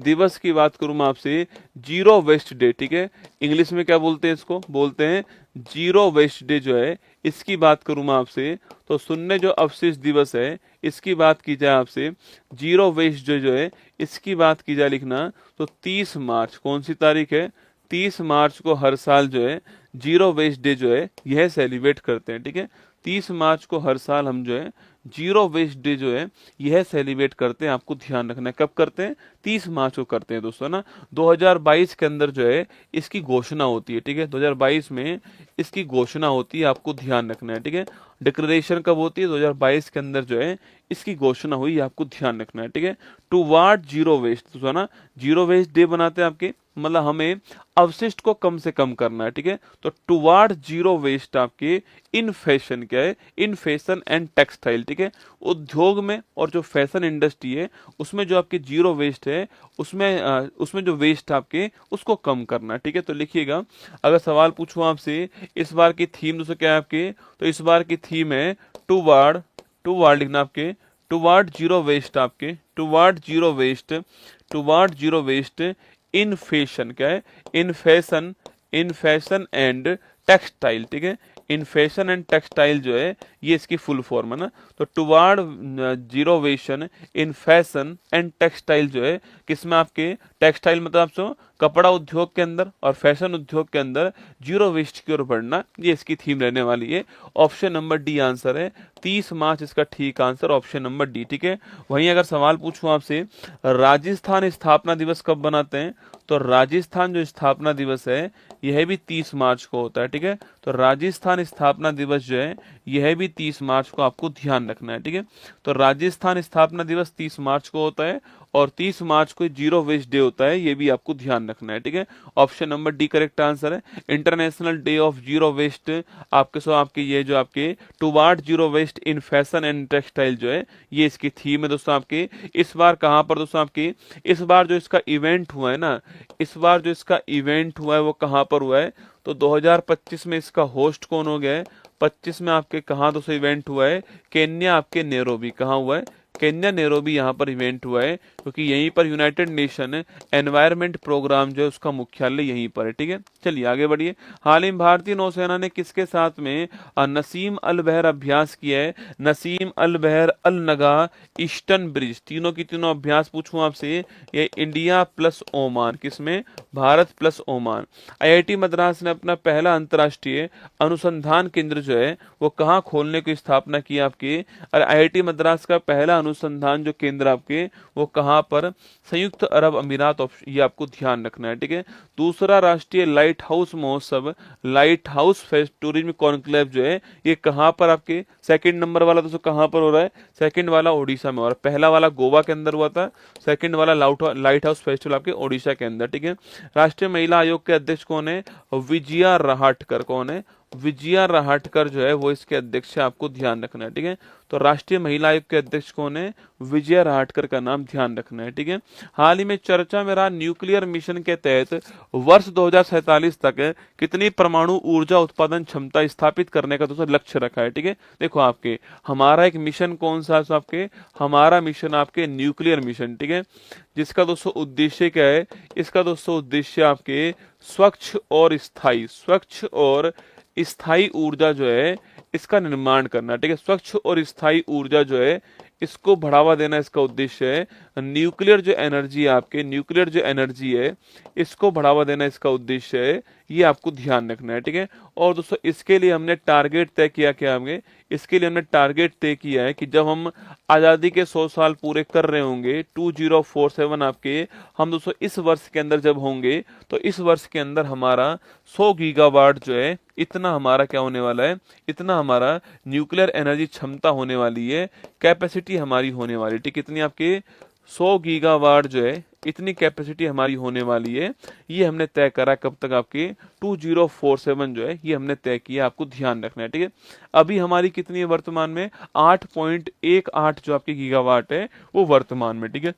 दिवस की बात करूं मैं आपसे, जीरो वेस्ट डे, ठीक है, इंग्लिश में क्या बोलते हैं, इसको बोलते हैं जीरो वेस्ट डे जो है, इसकी बात करूं मैं आपसे, तो शून्य जो अवशिष्ट दिवस है इसकी बात की जाए आपसे, जीरो वेस्ट डे जो है इसकी बात की जाए लिखना, तो 30 मार्च, कौन सी तारीख है, 30 मार्च को हर साल जो है जीरो वेस्ट डे जो है यह सेलिब्रेट करते हैं, ठीक है। 30 मार्च को हर साल हम जो है जीरो वेस्ट डे जो है यह सेलिब्रेट करते हैं, आपको ध्यान रखना है, कब करते हैं, 30 मार्च को करते हैं दोस्तों ना। 2022 के अंदर जो है इसकी घोषणा होती है, ठीक है। 2022 में इसकी घोषणा होती है, आपको ध्यान रखना है, ठीक है। डिक्लेरेशन कब होती है? 2022 के अंदर जो है इसकी घोषणा हुई, आपको ध्यान रखना है, ठीक है। टुवार्ड जीरो वेस्ट, तो ना जीरो वेस्ट डे बनाते हैं आपके, मतलब हमें अवशिष्ट को कम से कम करना है, ठीक है। तो टुवार्ड जीरो वेस्ट आपके इन फैशन क्या है? इन फैशन एंड टेक्सटाइल, ठीक है। उद्योग में और जो फैशन इंडस्ट्री है उसमें जो आपके जीरो वेस्ट है उसमें जो वेस्ट आपके उसको कम करना है, ठीक है। तो लिखिएगा, अगर सवाल पूछूं आपसे इस बार की थीम दोस्तों क्या है आपके, तो इस बार की थीम है टुवार्ड, टुवार्ड लिखना आपके, टुवार्ड जीरो वेस्ट आपके, toward zero waste, toward zero waste in fashion क्या है? इन फैशन एंड टेक्सटाइल, ठीक है। इन फैशन एंड टेक्सटाइल जो है ये इसकी फुल फॉर्म है ना। तो toward zero waste in fashion and textile जो है किसमें आपके टेक्सटाइल मतलब आपको कपड़ा उद्योग के अंदर और फैशन उद्योग के अंदर जीरो वेस्ट की ओर बढ़ना, ये इसकी थीम रहने वाली है। ऑप्शन नंबर डी आंसर है, 30 मार्च इसका ठीक आंसर ऑप्शन नंबर डी, ठीक है। वहीं अगर सवाल पूछूं आपसे राजस्थान स्थापना दिवस कब बनाते हैं, तो राजस्थान जो स्थापना दिवस है यह भी 30 मार्च को होता है, ठीक है। तो राजस्थान स्थापना दिवस जो है यह भी 30 मार्च को आपको ध्यान रखना है, ठीक है। तो राजस्थान स्थापना दिवस 30 मार्च को होता है और 30 मार्च को जीरो वेस्ट डे होता है, ये भी आपको ध्यान रखना है, ठीक है। Option number D correct answer है। International day of zero waste आपके ये जो आपके toward zero waste in fashion and textile जो है ये इसकी थीम है दोस्तों आपके। इस बार कहां पर दोस्तों आपकी, इस बार जो इसका इवेंट हुआ है ना, इस बार जो इसका इवेंट हुआ है वो कहां पर हुआ है, तो 2025 में इसका होस्ट कौन हो गया है? 25 में आपके कहाँ दोस्तों इवेंट हुआ है? केन्या आपके नैरोबी, कहाँ हुआ है? केन्या नैरोबी यहाँ पर इवेंट हुआ है, क्योंकि यहीं पर यूनाइटेड नेशन एनवायरमेंट प्रोग्राम जो है उसका मुख्यालय यहीं पर है, ठीक है। चलिए आगे बढ़िए। हाल ही में भारतीय नौसेना ने किसके साथ में नसीम अल बहर अभ्यास किया है? नसीम अल बहर, अल नगा, ईस्टर्न ब्रिज, तीनों की तीनों अभ्यास पूछूं आपसे, ये इंडिया प्लस ओमान, किसमें? Bharat plus Oman. IIT Madras ने अपना पहला अंतर्राष्ट्रीय अनुसंधान केंद्र जो है वो कहाँ खोलने की स्थापना की आपकी? और आईआईटी मद्रास का पहला अनुसंधान जो केंद्र आपके वो कहाँ पर? संयुक्त अरब अमीरात। ये आपको ध्यान रखना है, ठीक है। दूसरा राष्ट्रीय लाइट हाउस महोत्सव, light house fest tourism conclave जो है ये कहाँ पर आपके? सेकंड नंबर वाला दोस्तों कहाँ पर हो रहा है? सेकंड वाला ओडिशा में हो रहा है। पहला वाला गोवा के अंदर हुआ था, सेकंड वाला लाइट हाउस फेस्टिवल आपके ओडिशा के अंदर, ठीक है। राष्ट्रीय महिला आयोग के अध्यक्ष कौन है? विजया रहाटकर। कौन है? विजया रहाटकर जो है वो इसके अध्यक्ष है, आपको ध्यान रखना है, ठीक है। तो राष्ट्रीय महिला आयोग के अध्यक्ष कौन है? विजया रहाटकर का नाम ध्यान रखना है, ठीक है। हाल ही में चर्चा में रहा न्यूक्लियर मिशन के तहत वर्ष 2047 तक कितनी परमाणु ऊर्जा उत्पादन क्षमता स्थापित करने का दोस्तों लक्ष्य रखा है, ठीक है। देखो आपके हमारा एक मिशन कौन सा है आपके? हमारा मिशन आपके न्यूक्लियर मिशन, ठीक है, जिसका दोस्तों उद्देश्य क्या है? इसका दोस्तों उद्देश्य आपके स्वच्छ और स्थायी ऊर्जा जो है इसका निर्माण करना, ठीक है। स्वच्छ और स्थायी ऊर्जा जो है इसको बढ़ावा देना इसका उद्देश्य है। न्यूक्लियर जो एनर्जी है इसको बढ़ावा देना इसका उद्देश्य है, ये आपको ध्यान रखना है, ठीक है। और दोस्तों इसके लिए हमने टारगेट तय किया, क्या हमने इसके लिए हमने टारगेट तय किया है कि जब हम आजादी के 100 साल पूरे कर रहे होंगे 2047 आपके, हम दोस्तों इस वर्ष के अंदर जब होंगे तो इस वर्ष के अंदर हमारा 100 गीगावाट जो है इतना हमारा क्या होने वाला है, इतना हमारा न्यूक्लियर एनर्जी क्षमता होने वाली है, कैपेसिटी हमारी होने वाली, ठीक, कितनी आपके 100 गीगावाट जो है इतनी कैपेसिटी हमारी होने वाली है। ये हमने तय करा कब तक आपके 2047 जो है ये हमने तय किया, आपको ध्यान रखना है, ठीक है। अभी हमारी कितनी है वर्तमान में? 8.18 जो आपकी गीगावाट है वो वर्तमान में, ठीक है।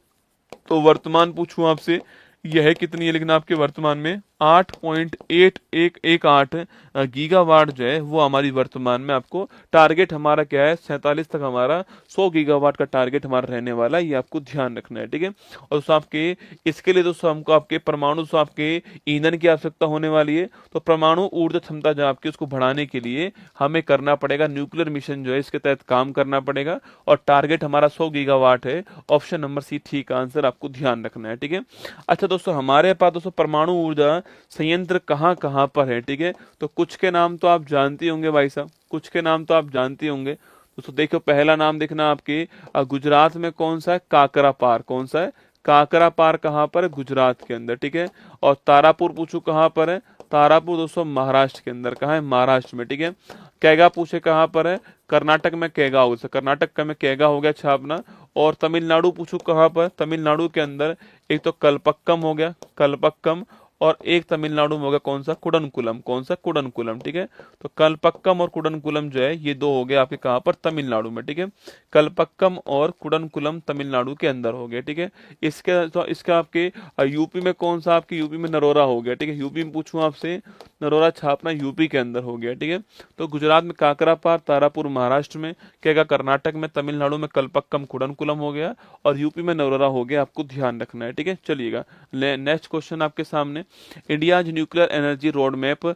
तो वर्तमान पूछूं आपसे यह कितनी है, लेकिन आपके वर्तमान में 8.8118 गीगावाट जो है वो हमारी वर्तमान में, आपको टारगेट हमारा क्या है? 47 तक हमारा 100 गीगावाट का टारगेट हमारा रहने वाला है, ये आपको ध्यान रखना है, ठीक है। और दोस्तों आपके इसके लिए दोस्तों हमको आपके परमाणु से आपके ईंधन की आवश्यकता होने वाली है। तो परमाणु ऊर्जा क्षमता जो आपकी उसको बढ़ाने के लिए हमें करना पड़ेगा न्यूक्लियर मिशन जो है इसके तहत काम करना पड़ेगा, और टारगेट हमारा 100 गीगावाट है। ऑप्शन नंबर सी ठीक आंसर, आपको ध्यान रखना है, ठीक है। अच्छा दोस्तों हमारे पास दोस्तों परमाणु ऊर्जा संयंत्र कहाँ कहाँ पर है, ठीक है। तो कुछ के नाम तो आप जानते होंगे भाई साहब, कुछ के नाम तो आप जानते होंगे दोस्तों। देखो पहला नाम देखना आपके गुजरात में कौन सा है? काकरा पार। कौन सा है? काकरा पार कहाँ पर है? गुजरात के अंदर, ठीक है। और तारापुर पूछू कहाँ पर है? तारापुर दोस्तों महाराष्ट्र के अंदर, कहाँ है? महाराष्ट्र में, ठीक है। कैगा पूछे कहाँ पर है? कर्नाटक में कैगा हो गया, कर्नाटक का में कैगा हो गया अच्छा अपना। और तमिलनाडु पूछू कहाँ पर? तमिलनाडु के अंदर एक तो कलपक्कम हो गया, कलपक्कम, और एक तमिलनाडु में हो गया कौन सा? कुडनकुलम। कौन सा? कुडनकुलम, ठीक है। तो कलपक्कम और कुडनकुलम जो है ये दो हो गए आपके कहाँ पर? तमिलनाडु में, ठीक है। कलपक्कम और कुडनकुलम तमिलनाडु के अंदर हो गए, ठीक है। इसके तो इसका आपके यूपी में कौन सा? आपके यूपी में नरोरा हो गया, ठीक है। यूपी में पूछूं आपसे, नरोरा छापना यूपी के अंदर हो गया, ठीक है। तो गुजरात में काकरापार, तारापुर महाराष्ट्र में, क्या कर्नाटक में, तमिलनाडु में कलपक्कम कुडनकुलम हो गया, और यूपी में नरोरा हो गया। आपको ध्यान रखना है, ठीक है। चलिएगा नेक्स्ट क्वेश्चन आपके सामने, India's nuclear energy road map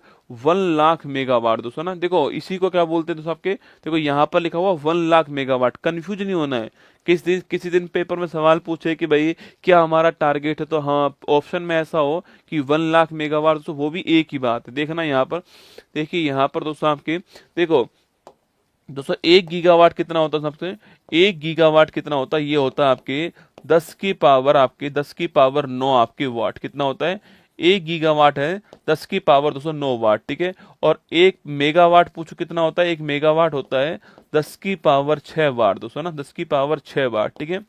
1 lakh megawatt. दोस्तों ना देखो इसी को क्या बोलते हैं दोस्तों आपके, देखो यहाँ पर लिखा हुआ 1 लाख मेगावाट, कंफ्यूज नहीं होना है। किसी दिन पेपर में सवाल पूछे कि भाई क्या हमारा टारगेट है, तो हाँ ऑप्शन में ऐसा हो कि 1 लाख मेगावाट, दोस्तों वो भी एक ही बात है। देखना यहाँ पर, देखिए यहाँ पर दोस्तों आपके, देखो दोस्तों 1 गीगावाट कितना होता है? सबसे 1 गीगावाट कितना होता है? ये होता है आपके 10 की पावर 9 आपके वाट। कितना होता है? 1 गीगावाट है 10 की पावर 209 वाट, ठीक है। और 1 मेगावाट पूछो कितना होता है? 1 मेगावाट होता है 10 की पावर 6 वाट, दोस्तों ना 10 की पावर 6 वाट, ठीक है।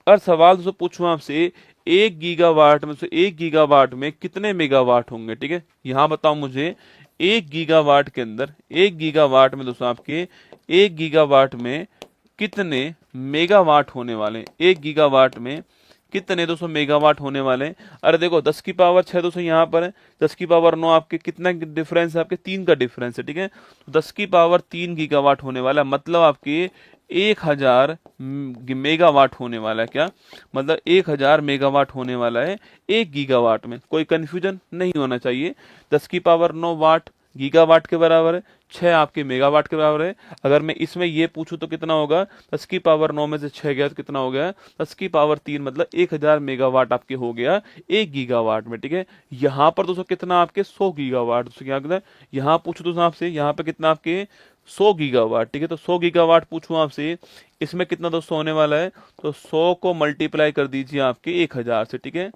और सवाल दोस्तों पूछूं आपसे, 1 गीगावाट में से 1 गीगावाट में कितने मेगावाट होंगे, ठीक है। यहाँ बताओ मुझे, 1 गीगावाट के अंदर, 1 गीगावाट में दोस्तों आपके 1 गीगावाट में कितने मेगावाट होने वाले? 1 गीगावाट में कितने दोस्तों मेगावाट होने वाले हैं? अरे देखो 10 की पावर 6 दोस्तों यहाँ पर है, 10 की पावर 9 आपके कितना डिफरेंस है? आपके 3 का डिफरेंस है, ठीक है। तो 10 की पावर 3 गीगावाट होने वाला है, मतलब आपके 1000 मेगावाट होने वाला है। क्या मतलब? 1000 मेगावाट होने वाला है 1 गीगावाट में। कोई कंफ्यूजन नहीं होना चाहिए। 10 की पावर 9 वाट गीगावाट के बराबर है, 6 आपके मेगावाट के बराबर है। अगर मैं इसमें ये पूछूं तो कितना होगा? 10 की पावर 9 में से 6 गया तो कितना हो गया? 10 की पावर 3, मतलब 1000 मेगावाट आपके हो गया 1 गीगावाट में, ठीक है। यहाँ पर दोस्तों कितना आपके? 100 गीगावाट। दोस्तों क्या कहते हैं, यहाँ पूछो दोस्तों आपसे, यहाँ पे कितना आपके? 100 गीगावाट, ठीक है। तो 100 गीगावाट पूछूं आपसे, इसमें कितना दोस्तों होने वाला है? तो 100 को मल्टीप्लाई कर दीजिए आपके 1000 से, ठीक है।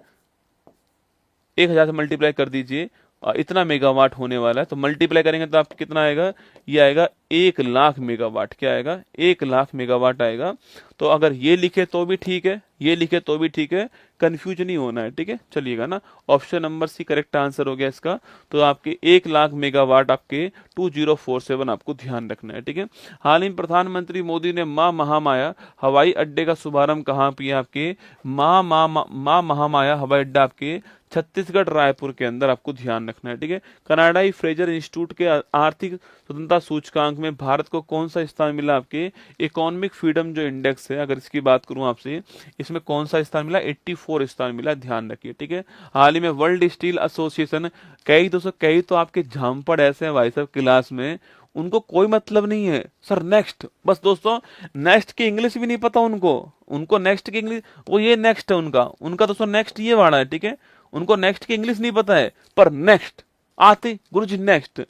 1000 से मल्टीप्लाई कर दीजिए, इतना मेगावाट होने वाला है। तो मल्टीप्लाई करेंगे तो आपको कितना आएगा? ये आएगा 1 लाख मेगावाट। क्या आएगा? 1 लाख मेगावाट आएगा। तो अगर ये लिखे तो भी ठीक है, ये लिखे तो भी ठीक है, कंफ्यूज नहीं होना है, ठीक है। चलिएगा ना, option number C correct answer हो गया इसका। तो आपके 1 लाख मेगावाट आपके 2047 आपको ध्यान रखना है, ठीक है। हाल ही में प्रधानमंत्री मोदी ने मां महामाया हवाई अड्डे का शुभारंभ कहाँ किया? आपके मां महामाया हवाई अड्डा आपके छत्तीसगढ़ रायपुर के अंदर, आपको ध्यान रखना है, ठीक है। कनाडाई फ्रेजर इंस्टीट्यूट के आर्थिक स्वतंत्रता सूचकांक में भारत को कौन सा स्थान मिला? आपके इकोनॉमिक फ्रीडम जो इंडेक्स है, अगर इसकी बात करूं आपसे, इसमें कौन सा स्थान मिला? 84 स्थान मिला, ध्यान रखिए, ठीक है। हाल ही में वर्ल्ड स्टील एसोसिएशन, कई तो आपके झांपड़ ऐसे हैं भाई साहब क्लास में, उनको कोई मतलब नहीं है सर नेक्स्ट, बस दोस्तों नेक्स्ट की इंग्लिश भी नहीं पता उनको, उनको नेक्स्ट की इंग्लिश, वो ये नेक्स्ट है उनका उनका दोस्तों नेक्स्ट ये वाला है, ठीक है। उनको नेक्स्ट की इंग्लिश नहीं पता है, पर नेक्स्ट आते गुरुजी नेक्स्ट।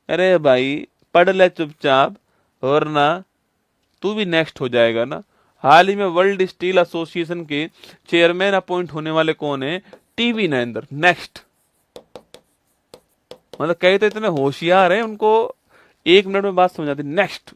अरे भाई पढ़ ले चुपचाप, और ना तू भी नेक्स्ट हो जाएगा ना। हाल ही में वर्ल्ड स्टील एसोसिएशन के चेयरमैन अपॉइंट होने वाले कौन है? टीवी नरेंद्र। नेक्स्ट मतलब कई तो इतने होशियार है, उनको 1 मिनट में बात समझ आती। नेक्स्ट,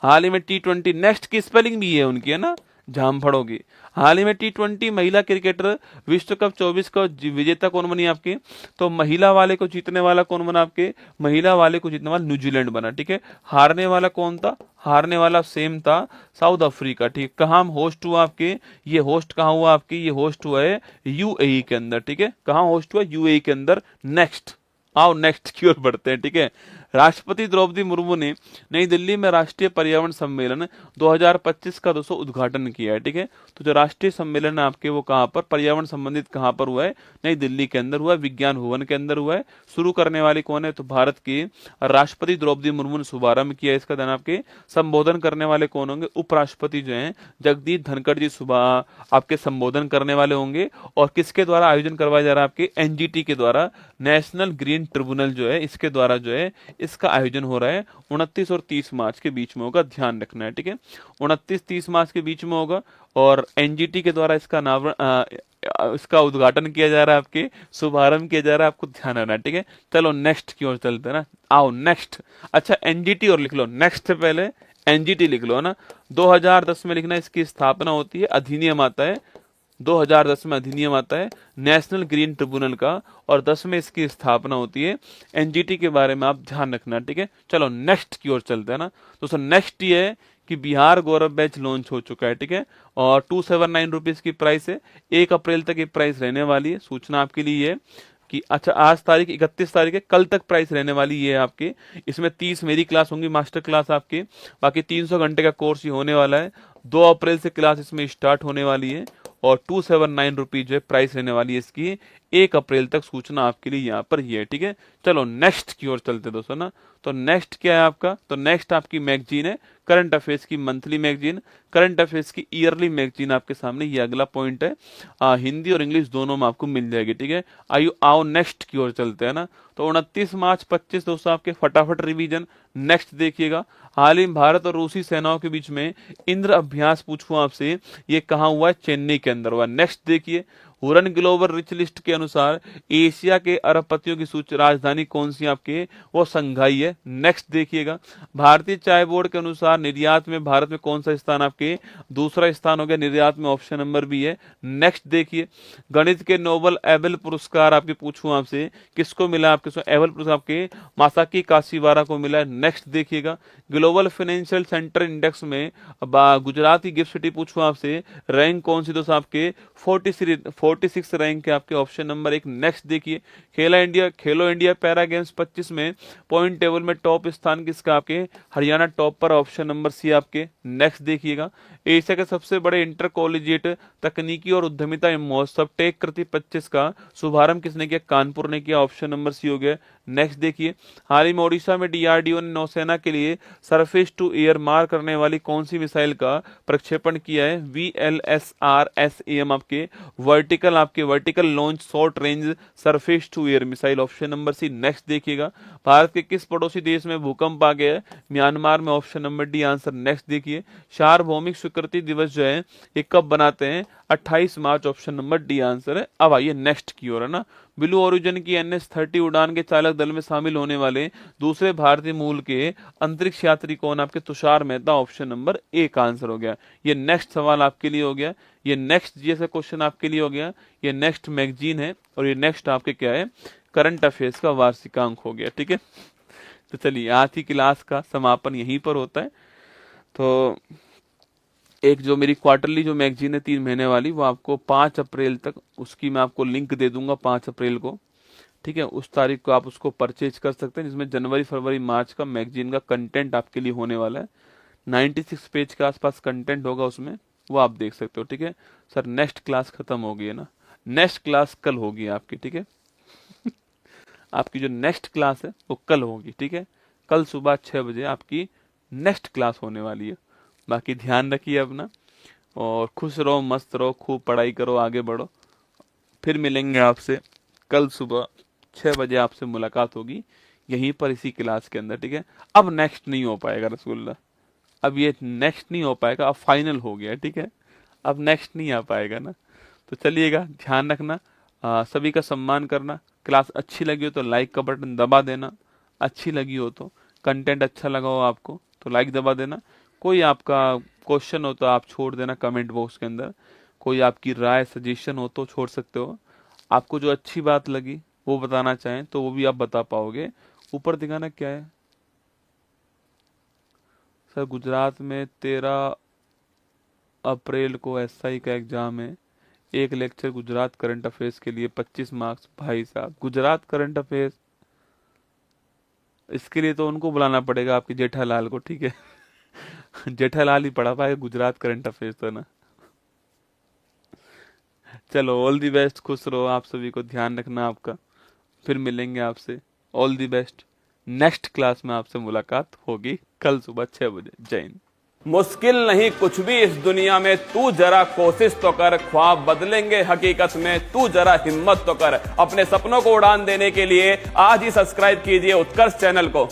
हाल ही में T20, नेक्स्ट की स्पेलिंग भी है उनकी, है ना, झामफड़ों की। हाल ही में T20 महिला क्रिकेटर विश्व कप 24 का विजेता कौन बनी आपके? तो महिला वाले को जीतने वाला कौन बना आपके? महिला वाले को जीतने वाला न्यूजीलैंड बना, ठीक है। हारने वाला कौन था? हारने वाला सेम था, साउथ अफ्रीका, ठीक। कहाँ होस्ट हुआ आपके? ये होस्ट कहाँ हुआ आपके? ये होस्ट हुआ है यूएई के अंदर, ठीक है। कहाँ होस्ट हुआ? यूएई के अंदर। नेक्स्ट, आओ नेक्स्ट की ओर बढ़ते हैं, ठीक है। राष्ट्रपति द्रौपदी मुर्मू ने नई दिल्ली में राष्ट्रीय पर्यावरण सम्मेलन 2025 का दोस्तों उद्घाटन किया है, ठीक है। तो जो राष्ट्रीय सम्मेलन है आपके वो कहाँ पर पर्यावरण संबंधित कहाँ पर हुआ है? नई दिल्ली के अंदर हुआ है, विज्ञान भवन के अंदर हुआ है। शुरू करने वाली कौन है? तो भारत की राष्ट्रपति द्रौपदी मुर्मू ने शुभारंभ किया इसका। दिन आपके संबोधन करने वाले कौन होंगे? उपराष्ट्रपति जो है जगदीप धनखड़ जी सुबह आपके संबोधन करने वाले होंगे। और किसके द्वारा आयोजन करवाया जा रहा है? आपके एनजीटी के द्वारा, नेशनल ग्रीन ट्रिब्यूनल जो है इसके द्वारा जो है इसका आयोजन हो रहा है। 29 और 30 मार्च के बीच में होगा, ध्यान रखना है, ठीक है। 29-30 मार्च के बीच में होगा और एनजीटी के द्वारा इसका इसका उद्घाटन किया जा रहा है, आपके शुभारंभ किया जा रहा है, आपको ध्यान रखना है, ठीक है। चलो नेक्स्ट की ओर चलते हैं ना, आओ नेक्स्ट। अच्छा एनजीटी और लिख लो, नेक्स्ट से पहले एनजीटी लिख लो, है ना। 2010 में लिखना, इसकी स्थापना होती है, अधिनियम आता है 2010 में, अधिनियम आता है नेशनल ग्रीन ट्रिब्यूनल का, और 10 में इसकी स्थापना होती है। एनजीटी के बारे में आप ध्यान रखना, ठीक है। चलो नेक्स्ट की ओर चलते हैं ना। दोस्तों नेक्स्ट ये है कि बिहार गौरव बैच लॉन्च हो चुका है, ठीक है, और 279 रुपीज की प्राइस है। 1 अप्रैल तक ये प्राइस रहने वाली है। सूचना आपके लिए है कि अच्छा आज तारीख 31 तारीख है, कल तक प्राइस रहने वाली है आपके। इसमें 30 मेरी क्लास होंगी, मास्टर क्लास आपके, बाकी 300 घंटे का कोर्स ही होने वाला है। 2 अप्रैल से क्लास इसमें स्टार्ट होने वाली है, और 279 रुपीज जो है प्राइस रहने वाली है इसकी। 1 अप्रैल तक सूचना आपके लिए यहाँ पर ये है, ठीक है। चलो नेक्स्ट की ओर चलते दोस्तों ना। तो नेक्स्ट क्या है आपका, तो नेक्स्ट आपकी मैगजीन है करंट अफेयर्स की मंथली मैगजीन, करंट अफेयर्स की ईयरली मैगजीन आपके सामने, ये अगला पॉइंट है। हिंदी और इंग्लिश दोनों में आपको मिल जाएगी, ठीक है। आइए आओ नेक्स्ट की ओर चलते हैं ना। तो 29 मार्च 25 दोस्तों आपके फटाफट रिवीजन। नेक्स्ट देखिएगा, हाल ही में भारत और रूसी सेनाओं के बीच में इंद्र अभ्यास पूछूं आपसे, ये कहाँ हुआ है, चेन्नई के अंदर हुआ। नेक्स्ट देखिए, हुरन ग्लोबल रिच लिस्ट के अनुसार एशिया के अरबपतियों की सूची राजधानी कौन सी आपके, वो संघाई है। नेक्स्ट देखिएगा, भारतीय चाय बोर्ड के अनुसार निर्यात में भारत में कौन सा स्थान आपके, दूसरा स्थान हो गया निर्यात में, ऑप्शन नंबर बी है। नेक्स्ट देखिए, गणित के नोबल एबेल पुरस्कार आपके पूछूं आपसे, किसको मिला आपके, एबेल पुरस्कार आपके मासाकी काशीवारा को मिला है। नेक्स्ट देखिएगा, ग्लोबल फाइनेंशियल सेंटर इंडेक्स में गुजरात की गिफ्ट सिटी पूछूं आपसे, रैंक कौन सी दोस्तों आपके, 46 रैंक के आपके, ऑप्शन नंबर 1। नेक्स्ट देखिए, खेलो इंडिया पैरा गेम्स 25 में पॉइंट टेबल में टॉप स्थान किसका आपके, हरियाणा टॉप पर, ऑप्शन नंबर सी आपके। नेक्स्ट देखिएगा, एशिया के सबसे बड़े इंटर कॉलेजिएट तकनीकी और उद्यमिता महोत्सव टेक कृति 25 का शुभारंभ किसने किया, कानपुर ने किया, ऑप्शन नंबर सी हो गया। नेक्स्ट देखिए, हाल ही में ओडिशा में डीआरडीओ ने नौसेना के लिए सरफेस टू एयर मार करने वाली कौन सी मिसाइल का प्रक्षेपण किया है, VLSRSAM आपके vertical launch short range surface to air missile, option number C. Next देखिएगा, भारत के किस पड़ोसी देश में भूकंप आ गया है, म्यांमार में, option number D answer. Next देखिए, सार्वभौमिक स्वीकृति दिवस जो है ये कब बनाते हैं, 28 मार्च, ऑप्शन नंबर डी आंसर है। अब आइए नेक्स्ट की ओर, है ना। ब्लू ओरिजिन की NH-30 उड़ान के चालक दल में शामिल होने वाले दूसरे भारतीय मूल के अंतरिक्ष यात्री कौन आपके, Tushar Mehta, option number A का आंसर हो गया। ये नेक्स्ट सवाल आपके लिए हो गया, ये नेक्स्ट जैसा क्वेश्चन आपके लिए हो गया, ये नेक्स्ट मैगजीन है, और ये नेक्स्ट आपके क्या है, करंट अफेयर्स का वार्षिकांक हो गया, ठीक है। तो चलिए आज की क्लास का समापन यहीं पर होता है। तो एक जो मेरी क्वार्टरली जो मैगजीन है 3 महीने वाली, वो आपको 5 अप्रैल तक, उसकी मैं आपको लिंक दे दूंगा 5 अप्रैल को, ठीक है। उस तारीख को आप उसको परचेज कर सकते हैं, जिसमें जनवरी फरवरी मार्च का मैगजीन का कंटेंट आपके लिए होने वाला है। 96 पेज के आसपास कंटेंट होगा उसमें, वो आप देख सकते हो, ठीक है। सर नेक्स्ट क्लास खत्म हो गई है ना, नेक्स्ट क्लास कल होगी आपकी, ठीक है। आपकी जो नेक्स्ट क्लास है वो कल होगी, ठीक है। कल सुबह 6 बजे आपकी नेक्स्ट क्लास होने वाली है। बाकी ध्यान रखिए अपना, और खुश रहो, मस्त रहो, खूब पढ़ाई करो, आगे बढ़ो। फिर मिलेंगे आपसे कल सुबह 6 बजे, आपसे मुलाकात होगी यहीं पर इसी क्लास के अंदर, ठीक है। अब नेक्स्ट नहीं हो पाएगा रसूलुल्लाह, अब ये नेक्स्ट नहीं हो पाएगा, अब फाइनल हो गया, ठीक है। अब नेक्स्ट नहीं आ पाएगा ना। तो चलिएगा, ध्यान रखना, सभी का सम्मान करना। क्लास अच्छी लगी हो तो लाइक का बटन दबा देना, अच्छी लगी हो तो, कंटेंट अच्छा लगा हो आपको तो लाइक दबा देना। कोई आपका क्वेश्चन हो तो आप छोड़ देना कमेंट बॉक्स के अंदर, कोई आपकी राय सजेशन हो तो छोड़ सकते हो। आपको जो अच्छी बात लगी वो बताना चाहें तो वो भी आप बता पाओगे। ऊपर दिखाना क्या है सर, गुजरात में 13 अप्रैल को SI का एग्जाम है, एक लेक्चर गुजरात करंट अफेयर्स के लिए 25 मार्क्स। भाई साहब गुजरात करंट अफेयर्स, इसके लिए तो उनको बुलाना पड़ेगा आपके जेठालाल को, ठीक है। जेठालाल ही पढ़ा पाएगा गुजरात करंट अफेयर्स तो ना। चलो ऑल दी बेस्ट, खुश रहो, आप सभी को ध्यान रखना आपका। फिर मिलेंगे आपसे, all the best. Next class में आपसे मुलाकात होगी कल सुबह 6 बजे। जय हिंद। मुश्किल नहीं कुछ भी इस दुनिया में, तू जरा कोशिश तो कर, ख्वाब बदलेंगे हकीकत में, तू जरा हिम्मत तो कर। अपने सपनों को उड़ान देने के लिए आज ही सब्सक्राइब कीजिए उत्कर्ष चैनल को।